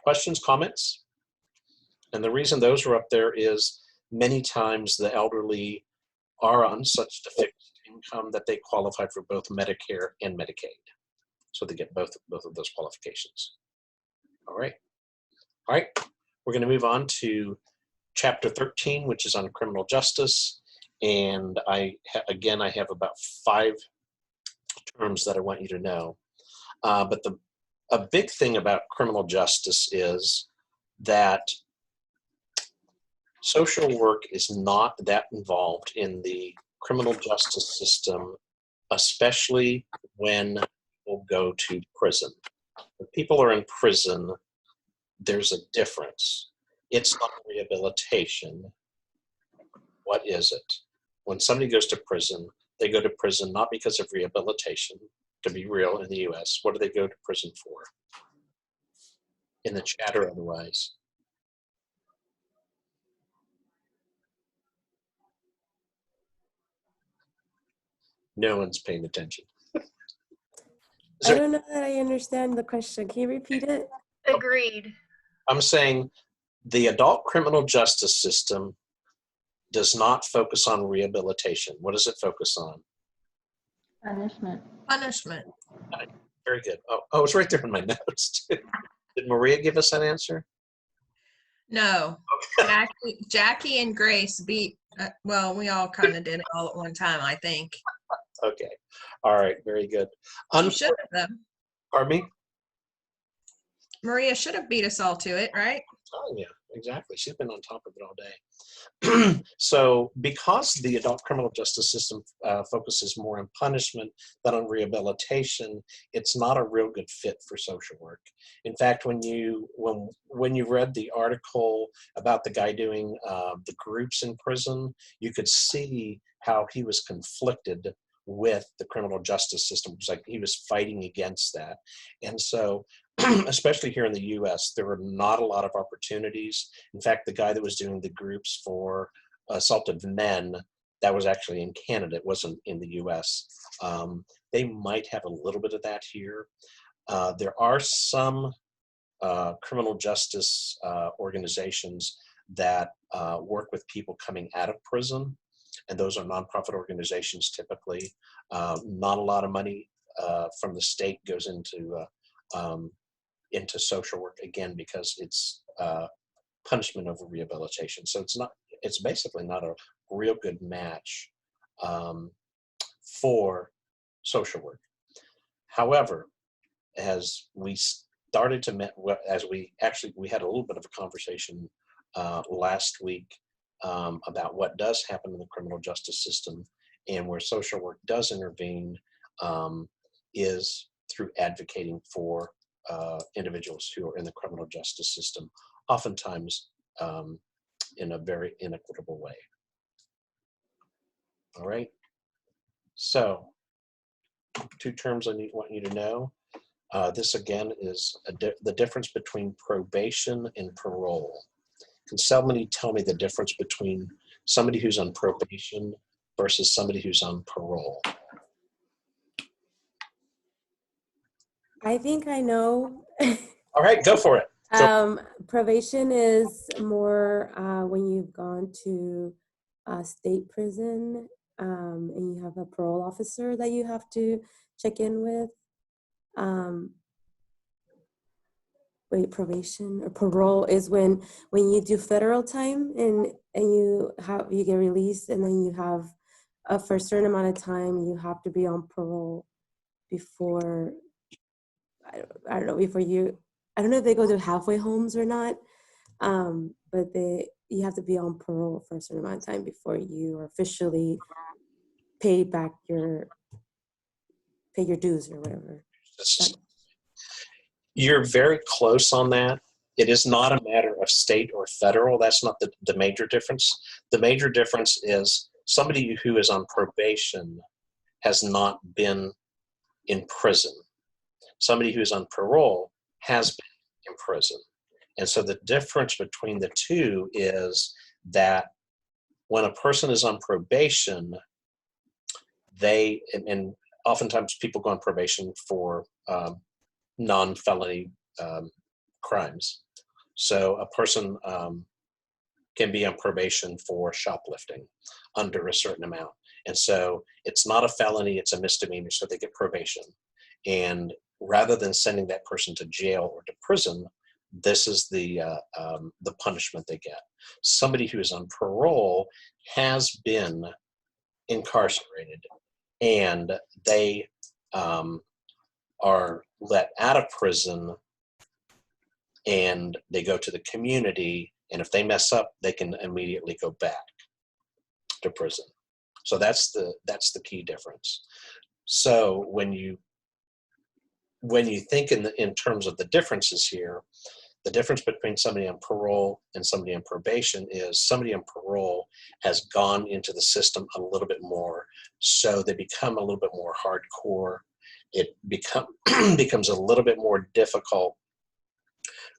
Speaker 1: Questions, comments? And the reason those are up there is many times the elderly are on such a fixed income that they qualify for both Medicare and Medicaid. So they get both of those qualifications. All right. All right. We're going to move on to Chapter 13, which is on criminal justice. And again, I have about 5 terms that I want you to know. But a big thing about criminal justice is that social work is not that involved in the criminal justice system, especially when people go to prison. When people are in prison, there's a difference. It's not rehabilitation. What is it? When somebody goes to prison, they go to prison not because of rehabilitation. To be real, in the U.S., what do they go to prison for? In the chat or otherwise? No one's paying attention.
Speaker 17: I don't know that I understand the question. Can you repeat it?
Speaker 4: Agreed.
Speaker 1: I'm saying the adult criminal justice system does not focus on rehabilitation. What does it focus on?
Speaker 16: Punishment.
Speaker 14: Punishment.
Speaker 1: Very good. Oh, it's right there in my notes too. Did Maria give us that answer?
Speaker 14: No. Jackie and Grace beat, well, we all kind of did it all at one time, I think.
Speaker 1: Okay. All right. Very good.
Speaker 14: You should have, though.
Speaker 1: Pardon me?
Speaker 14: Maria should have beat us all to it, right?
Speaker 1: Oh, yeah, exactly. She's been on top of it all day. So because the adult criminal justice system focuses more on punishment than on rehabilitation, it's not a real good fit for social work. In fact, when you read the article about the guy doing the groups in prison, you could see how he was conflicted with the criminal justice system. It was like he was fighting against that. And so especially here in the US, there were not a lot of opportunities. In fact, the guy that was doing the groups for assaulted men, that was actually in Canada, it wasn't in the US. They might have a little bit of that here. There are some criminal justice organizations that work with people coming out of prison, and those are nonprofit organizations typically. Not a lot of money from the state goes into social work, again, because it's punishment over rehabilitation. So it's basically not a real good match for social work. However, as we started to we had a little bit of a conversation last week about what does happen in the criminal justice system, and where social work does intervene is through advocating for individuals who are in the criminal justice system, oftentimes in a very inequitable way. All right. So 2 terms I want you to know. This again is the difference between probation and parole. Can somebody tell me the difference between somebody who's on probation versus somebody who's on parole?
Speaker 17: I think I know.
Speaker 1: All right, go for it.
Speaker 17: Probation is more when you've gone to a state prison and you have a parole officer that you have to check in with. Probation or parole is when you do federal time and you get released, and then you have for a certain amount of time you have to be on parole before. I don't know if they go to halfway homes or not, but you have to be on parole for a certain amount of time before you are officially pay your dues or whatever.
Speaker 1: You're very close on that. It is not a matter of state or federal. That's not the major difference. The major difference is somebody who is on probation has not been in prison. Somebody who's on parole has been in prison. And so the difference between the two is that when a person is on probation, and oftentimes people go on probation for non-felony crimes. So a person can be on probation for shoplifting under a certain amount. And so it's not a felony, it's a misdemeanor, so they get probation. And rather than sending that person to jail or to prison, this is the punishment they get. Somebody who is on parole has been incarcerated, and they are let out of prison, and they go to the community, and if they mess up, they can immediately go back to prison. So that's the key difference. So when you think in terms of the differences here, the difference between somebody on parole and somebody on probation is somebody on parole has gone into the system a little bit more, so they become a little bit more hardcore. It becomes a little bit more difficult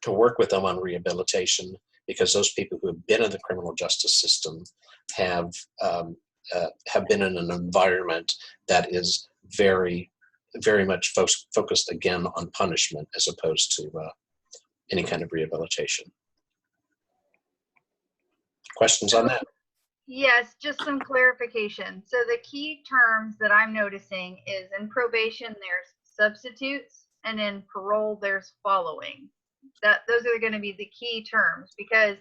Speaker 1: to work with them on rehabilitation, because those people who have been in the criminal justice system have been in an environment that is very, very much focused again on punishment as opposed to any kind of rehabilitation. Questions on that?
Speaker 4: Yes, just some clarification. So the key terms that I'm noticing is in probation, there's substitutes, and in parole, there's following. Those are going to be the key terms, because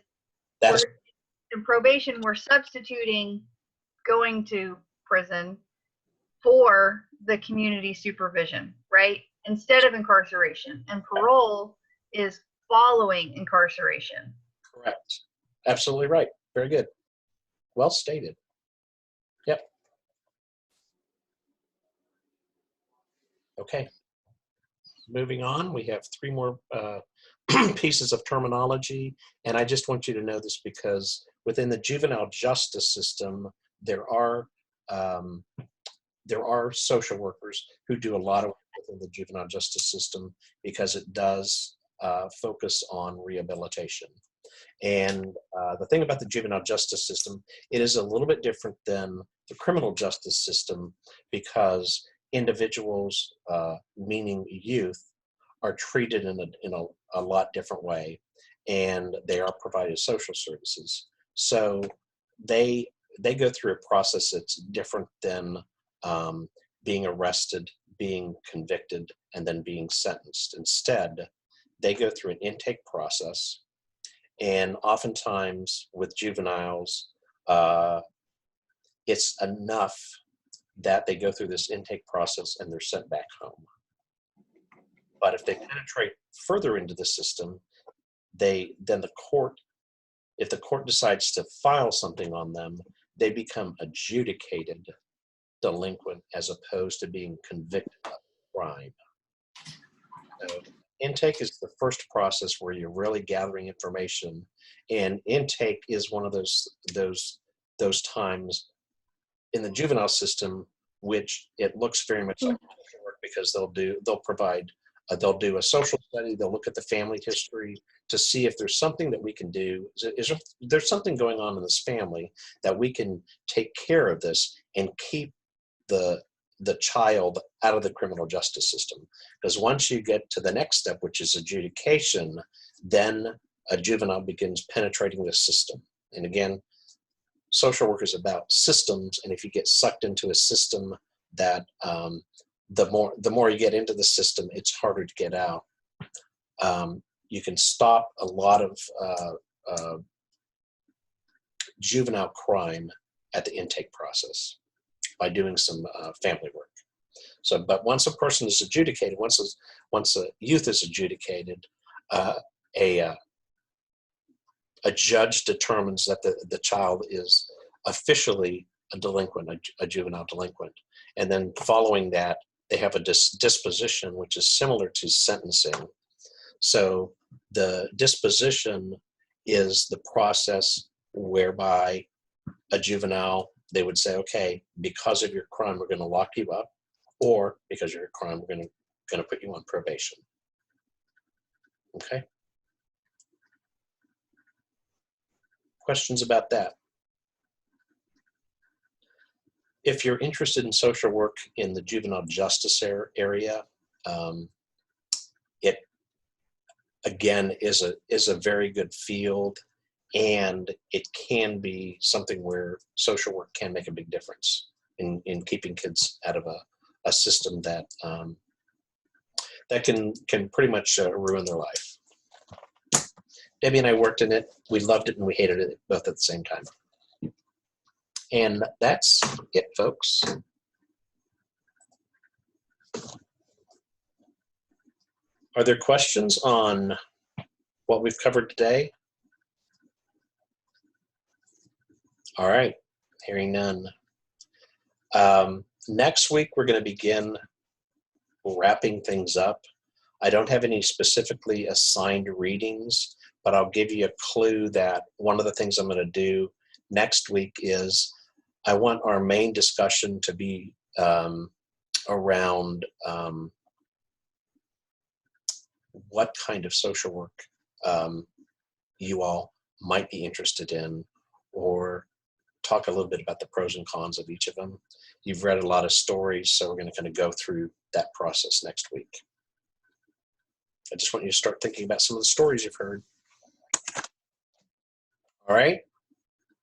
Speaker 4: in probation, we're substituting going to prison for the community supervision, right? Instead of incarceration. And parole is following incarceration.
Speaker 1: Correct. Absolutely right. Very good. Well stated. Yep. Okay. Moving on, we have 3 more pieces of terminology, and I just want you to know this because within the juvenile justice system, there are social workers who do a lot of work within the juvenile justice system, because it does focus on rehabilitation. And the thing about the juvenile justice system, it is a little bit different than the criminal justice system, because individuals, meaning youth, are treated in a lot different way, and they are provided social services. So they go through a process that's different than being arrested, being convicted, and then being sentenced. Instead, they go through an intake process, and oftentimes with juveniles, it's enough that they go through this intake process and they're sent back home. But if they penetrate further into the system, if the court decides to file something on them, they become adjudicated delinquent as opposed to being convicted of crime. So intake is the first process where you're really gathering information, and intake is one of those times in the juvenile system which it looks very much like social work, because they'll do a social study, they'll look at the family history to see if there's something that we can do. Is there's something going on in this family that we can take care of this and keep the child out of the criminal justice system. Because once you get to the next step, which is adjudication, then a juvenile begins penetrating the system. And again, social work is about systems, and if you get sucked into a system, that the more you get into the system, it's harder to get out. You can stop a lot of juvenile crime at the intake process by doing some family work. So, but once a person is adjudicated, once a youth is adjudicated, a judge determines that the child is officially a delinquent, a juvenile delinquent. And then following that, they have a disposition, which is similar to sentencing. So the disposition is the process whereby a juvenile, they would say, okay, because of your crime, we're going to lock you up, or because of your crime, we're going to put you on probation. Okay. Questions about that? If you're interested in social work in the juvenile justice area, it again is a very good field. and it can be something where social work can make a big difference in keeping kids out of a system that that can pretty much ruin their life. Debbie and I worked in it. We loved it and we hated it both at the same time. And that's it, folks. Are there questions on what we've covered today? All right, hearing none. Next week, we're going to begin wrapping things up. I don't have any specifically assigned readings, but I'll give you a clue that one of the things I'm going to do next week is I want our main discussion to be around what kind of social work you all might be interested in, or talk a little bit about the pros and cons of each of them. You've read a lot of stories, so we're going to kind of go through that process next week. I just want you to start thinking about some of the stories you've heard. All right?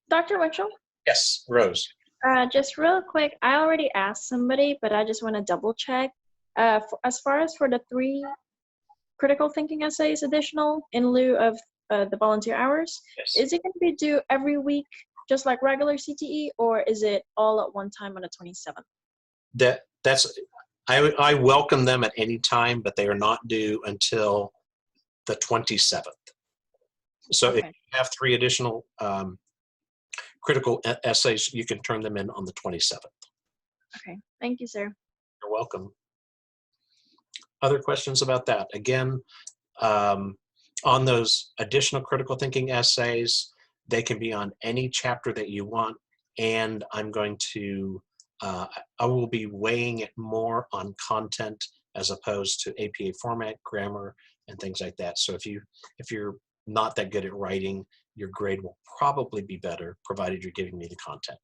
Speaker 21: Dr. Winchell?
Speaker 1: Yes, Rose.
Speaker 21: Just real quick, I already asked somebody, but I just want to double check. As far as for the 3 critical thinking essays additional in lieu of the volunteer hours,
Speaker 1: yes.
Speaker 21: Is it going to be due every week, just like regular CTE, or is it all at one time on the 27th?
Speaker 1: I welcome them at any time, but they are not due until the 27th. So
Speaker 21: Okay.
Speaker 1: if you have 3 additional critical essays, you can turn them in on the 27th.
Speaker 21: Okay, thank you, sir.
Speaker 1: You're welcome. Other questions about that? Again, on those additional critical thinking essays, they can be on any chapter that you want, and I'm going to, I will be weighing it more on content as opposed to APA format, grammar, and things like that. So if you're not that good at writing, your grade will probably be better, provided you're giving me the content.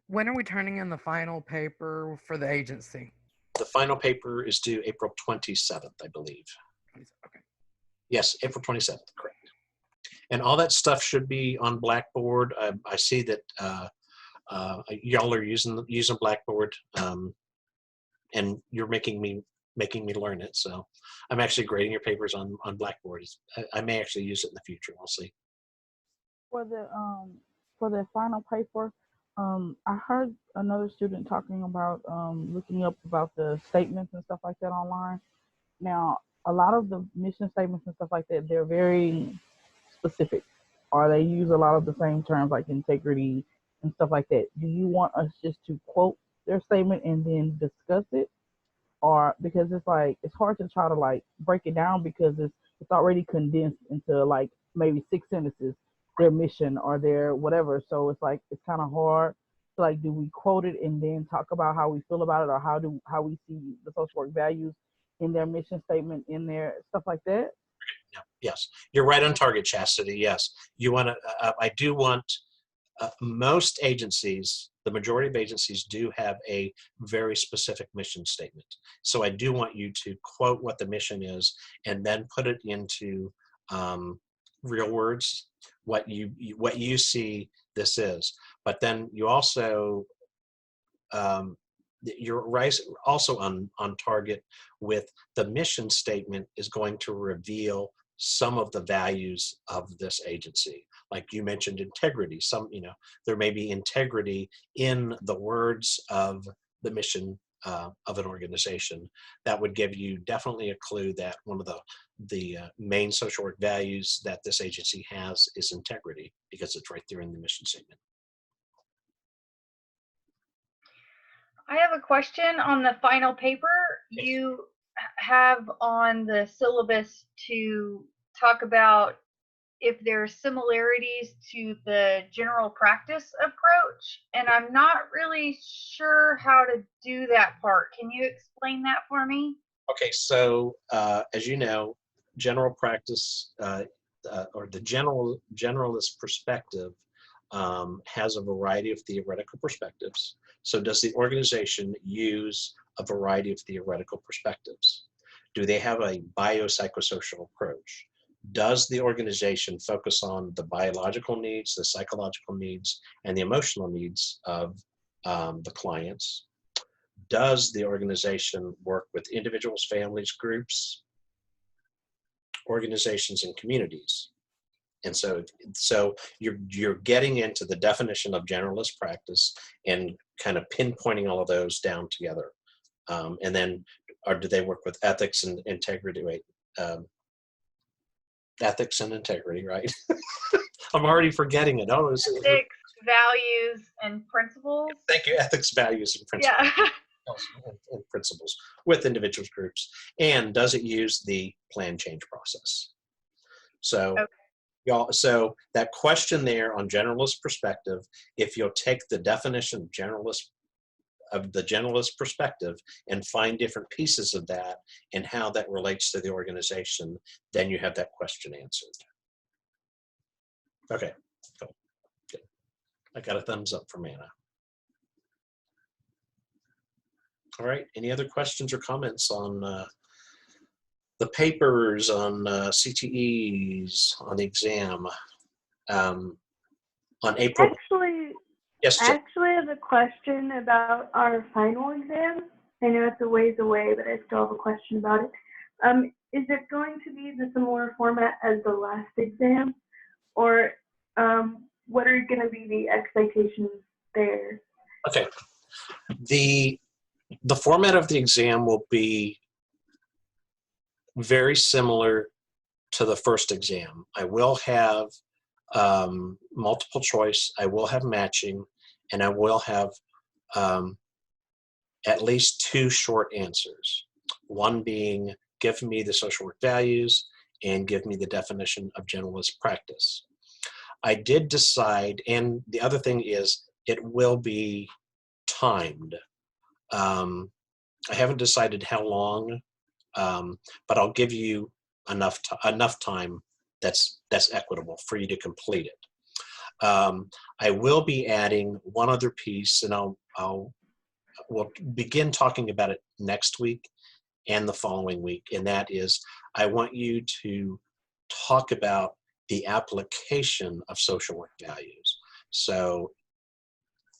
Speaker 12: When are we turning in the final paper for the agency?
Speaker 1: The final paper is due April 27th, I believe.
Speaker 12: Okay.
Speaker 1: Yes, April 27th, correct. And all that stuff should be on Blackboard. I see that y'all are using Blackboard, and you're making me learn it. So I'm actually grading your papers on Blackboard. I may actually use it in the future. We'll see.
Speaker 5: For the final paper, I heard another student talking about looking up about the statements and stuff like that online. Now, a lot of the mission statements and stuff like that, they're very specific, or they use a lot of the same terms like integrity and stuff like that. Do you want us just to quote their statement and then discuss it? Or because it's hard to try to like break it down because it's already condensed into like maybe 6 sentences, their mission or their whatever. So it's kind of hard to like, do we quote it and then talk about how we feel about it, or how we see the social work values in their mission statement, in their stuff like that?
Speaker 1: Yeah, yes, you're right on target, Chastity. Yes, you want to. I do want. Most agencies, the majority of agencies, do have a very specific mission statement. So I do want you to quote what the mission is and then put it into real words, what you see this is. But then you also you're also on target with the mission statement is going to reveal some of the values of this agency. Like you mentioned integrity, there may be integrity in the words of the mission of an organization. That would give you definitely a clue that one of the main social work values that this agency has is integrity, because it's right there in the mission statement.
Speaker 4: I have a question on the final paper. You have on the syllabus to talk about if there are similarities to the general practice approach, and I'm not really sure how to do that part. Can you explain that for me?
Speaker 1: Okay, so as you know, general practice or the generalist perspective has a variety of theoretical perspectives. So does the organization use a variety of theoretical perspectives? Do they have a biopsychosocial approach? Does the organization focus on the biological needs, the psychological needs, and the emotional needs of the clients? Does the organization work with individuals, families, groups, organizations, and communities? And so you're getting into the definition of generalist practice and kind of pinpointing all of those down together. And then, or do they work with ethics and integrity? Wait, ethics and integrity, right? I'm already forgetting it. Oh,
Speaker 4: Ethics, values, and principles.
Speaker 1: Thank you. Ethics, values, and principles.
Speaker 4: Yeah.
Speaker 1: And principles with individuals, groups. And does it use the plan change process? So,
Speaker 4: okay.
Speaker 1: Y'all, so that question there on generalist perspective, if you'll take the definition of the generalist perspective and find different pieces of that and how that relates to the organization, then you have that question answered. Okay, cool. Good. I got a thumbs up from Anna. All right, any other questions or comments on the papers, on CTEs, on the exam, on April?
Speaker 15: Actually,
Speaker 1: Yes,
Speaker 15: I actually have a question about our final exam. I know it's a ways away, but I still have a question about it. Is it going to be the similar format as the last exam, or what are going to be the expectations there?
Speaker 1: Okay. The format of the exam will be very similar to the first exam. I will have multiple choice, I will have matching, and I will have at least 2 short answers. One being, give me the social work values and give me the definition of generalist practice. I did decide, and the other thing is, it will be timed. I haven't decided how long, but I'll give you enough time that's equitable for you to complete it. I will be adding one other piece, and we'll begin talking about it next week and the following week, and that is, I want you to talk about the application of social work values. So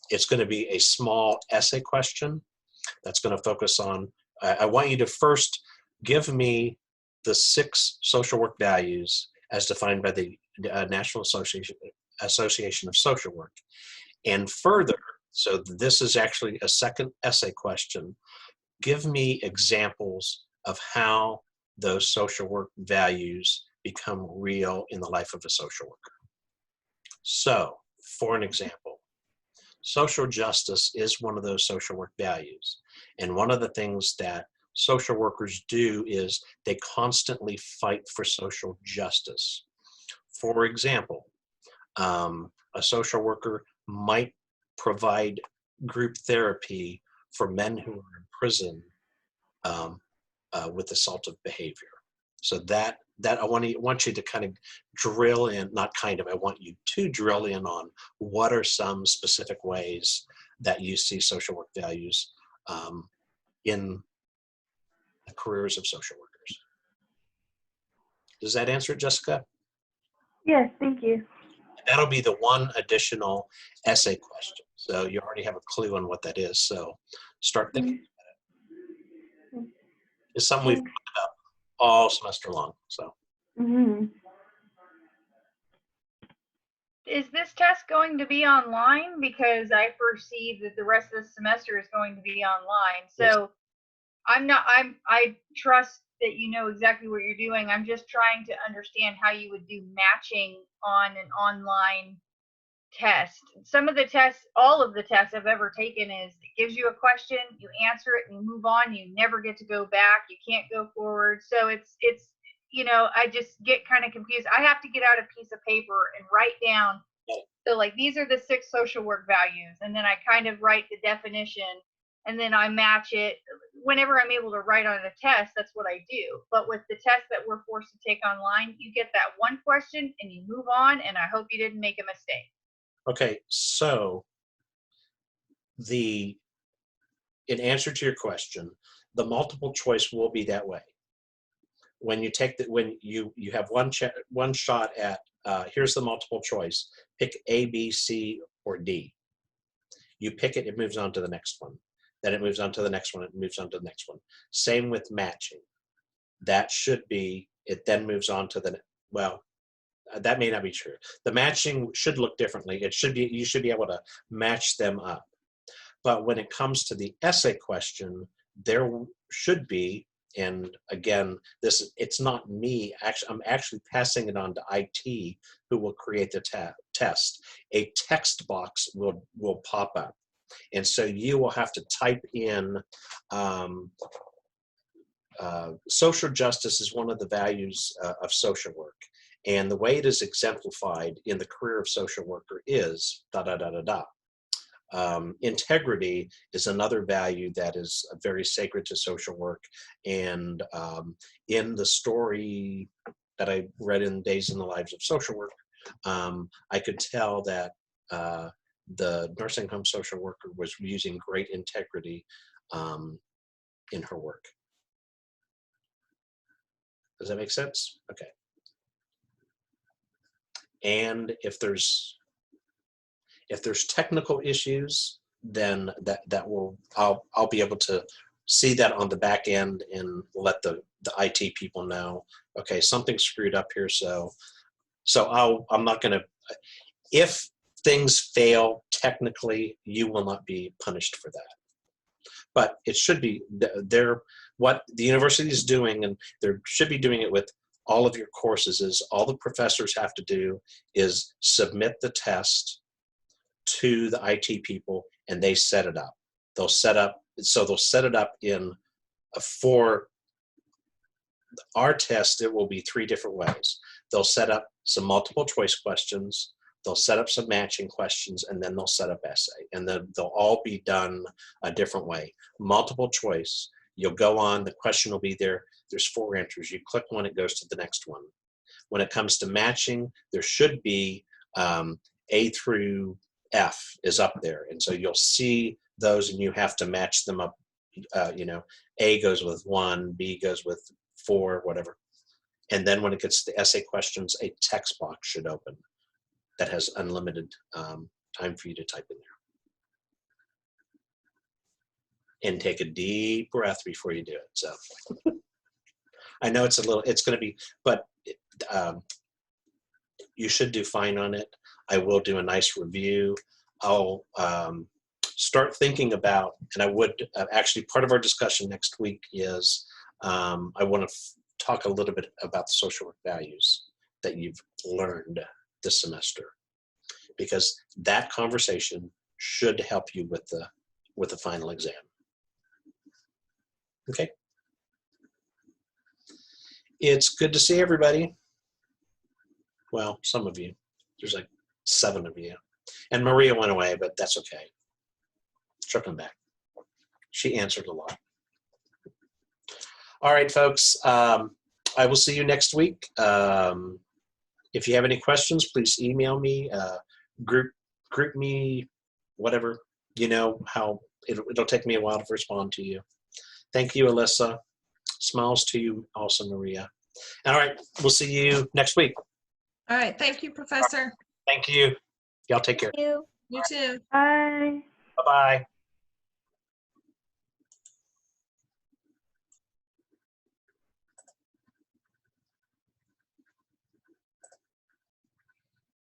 Speaker 1: it's going to be a small essay question that's going to focus on, I want you to first give me the 6 social work values as defined by the National Association of Social Work. And further, so this is actually a second essay question, give me examples of how those social work values become real in the life of a social worker. So, for an example, social justice is one of those social work values. And one of the things that social workers do is they constantly fight for social justice. For example, a social worker might provide group therapy for men who are in prison with assaultive behavior. So that I want you to kind of drill in, not kind of, I want you to drill in on what are some specific ways that you see social work values in the careers of social workers. Does that answer it, Jessica?
Speaker 15: Yes, thank you.
Speaker 1: That'll be the one additional essay question. So you already have a clue on what that is. So start thinking about it. It's something we've talked about all semester long. So.
Speaker 4: Is this test going to be online? Because I perceive that the rest of the semester is going to be online. So I trust that you know exactly what you're doing. I'm just trying to understand how you would do matching on an online test. Some of the tests, all of the tests I've ever taken is it gives you a question, you answer it and you move on. You never get to go back. You can't go forward. So it's you know, I just get kind of confused. I have to get out a piece of paper and write down, so like these are the 6 social work values, and then I kind of write the definition, and then I match it. Whenever I'm able to write on a test, that's what I do. But with the test that we're forced to take online, you get that one question and you move on, and I hope you didn't make a mistake.
Speaker 1: Okay, so in answer to your question, the multiple choice will be that way. when you take when you have one shot at here's the multiple choice. Pick A, B, C, or D. You pick it, it moves on to the next one. Then it moves on to the next one. It moves on to the next one. Same with matching. That should be. It then moves on to the well. That may not be true. The matching should look differently. It should be. You should be able to match them up. But when it comes to the essay question, there should be. And again, it's not me. Actually, I'm actually passing it on to IT, who will create the test. A text box will pop up, and so you will have to type in. Social justice is one of the values of social work, and the way it is exemplified in the career of social worker is da da da da da. Integrity is another value that is very sacred to social work. And in the story that I read in Days in the Lives of Social Work, I could tell that the nursing home social worker was using great integrity in her work. Does that make sense? Okay. And if there's technical issues, then that will I'll be able to see that on the back end and let the IT people know, okay, something's screwed up here. So I'm not going to, if things fail technically, you will not be punished for that. But it should be what the university is doing, and they should be doing it with all of your courses, is all the professors have to do is submit the test to the IT people, and they set it up. They'll set it up in for our test. It will be 3 different ways. They'll set up some multiple choice questions, they'll set up some matching questions, and then they'll set up essay, and then they'll all be done a different way. Multiple choice, you'll go on, the question will be there. There's 4 answers. You click one, it goes to the next one. When it comes to matching, there should be A through F is up there, and so you'll see those, and you have to match them up. A goes with 1, B goes with 4, whatever. And then when it gets to the essay questions, a text box should open that has unlimited time for you to type in there. And take a deep breath before you do it. So I know it's going to be, but you should do fine on it. I will do a nice review. I'll start thinking about, and I would actually, part of our discussion next week is I want to talk a little bit about the social work values that you've learned this semester, because that conversation should help you with the final exam. Okay. It's good to see everybody. Well, some of you. There's like 7 of you. And Maria went away, but that's okay. She'll come back. She answered a lot. All right, folks. I will see you next week. If you have any questions, please email me, group me, whatever. You know how it'll take me a while to respond to you. Thank you, Alyssa. Smiles to you also, Maria. All right, we'll see you next week.
Speaker 14: All right. Thank you, Professor.
Speaker 1: Thank you. Y'all take care.
Speaker 14: You too.
Speaker 15: Bye.
Speaker 1: Bye-bye.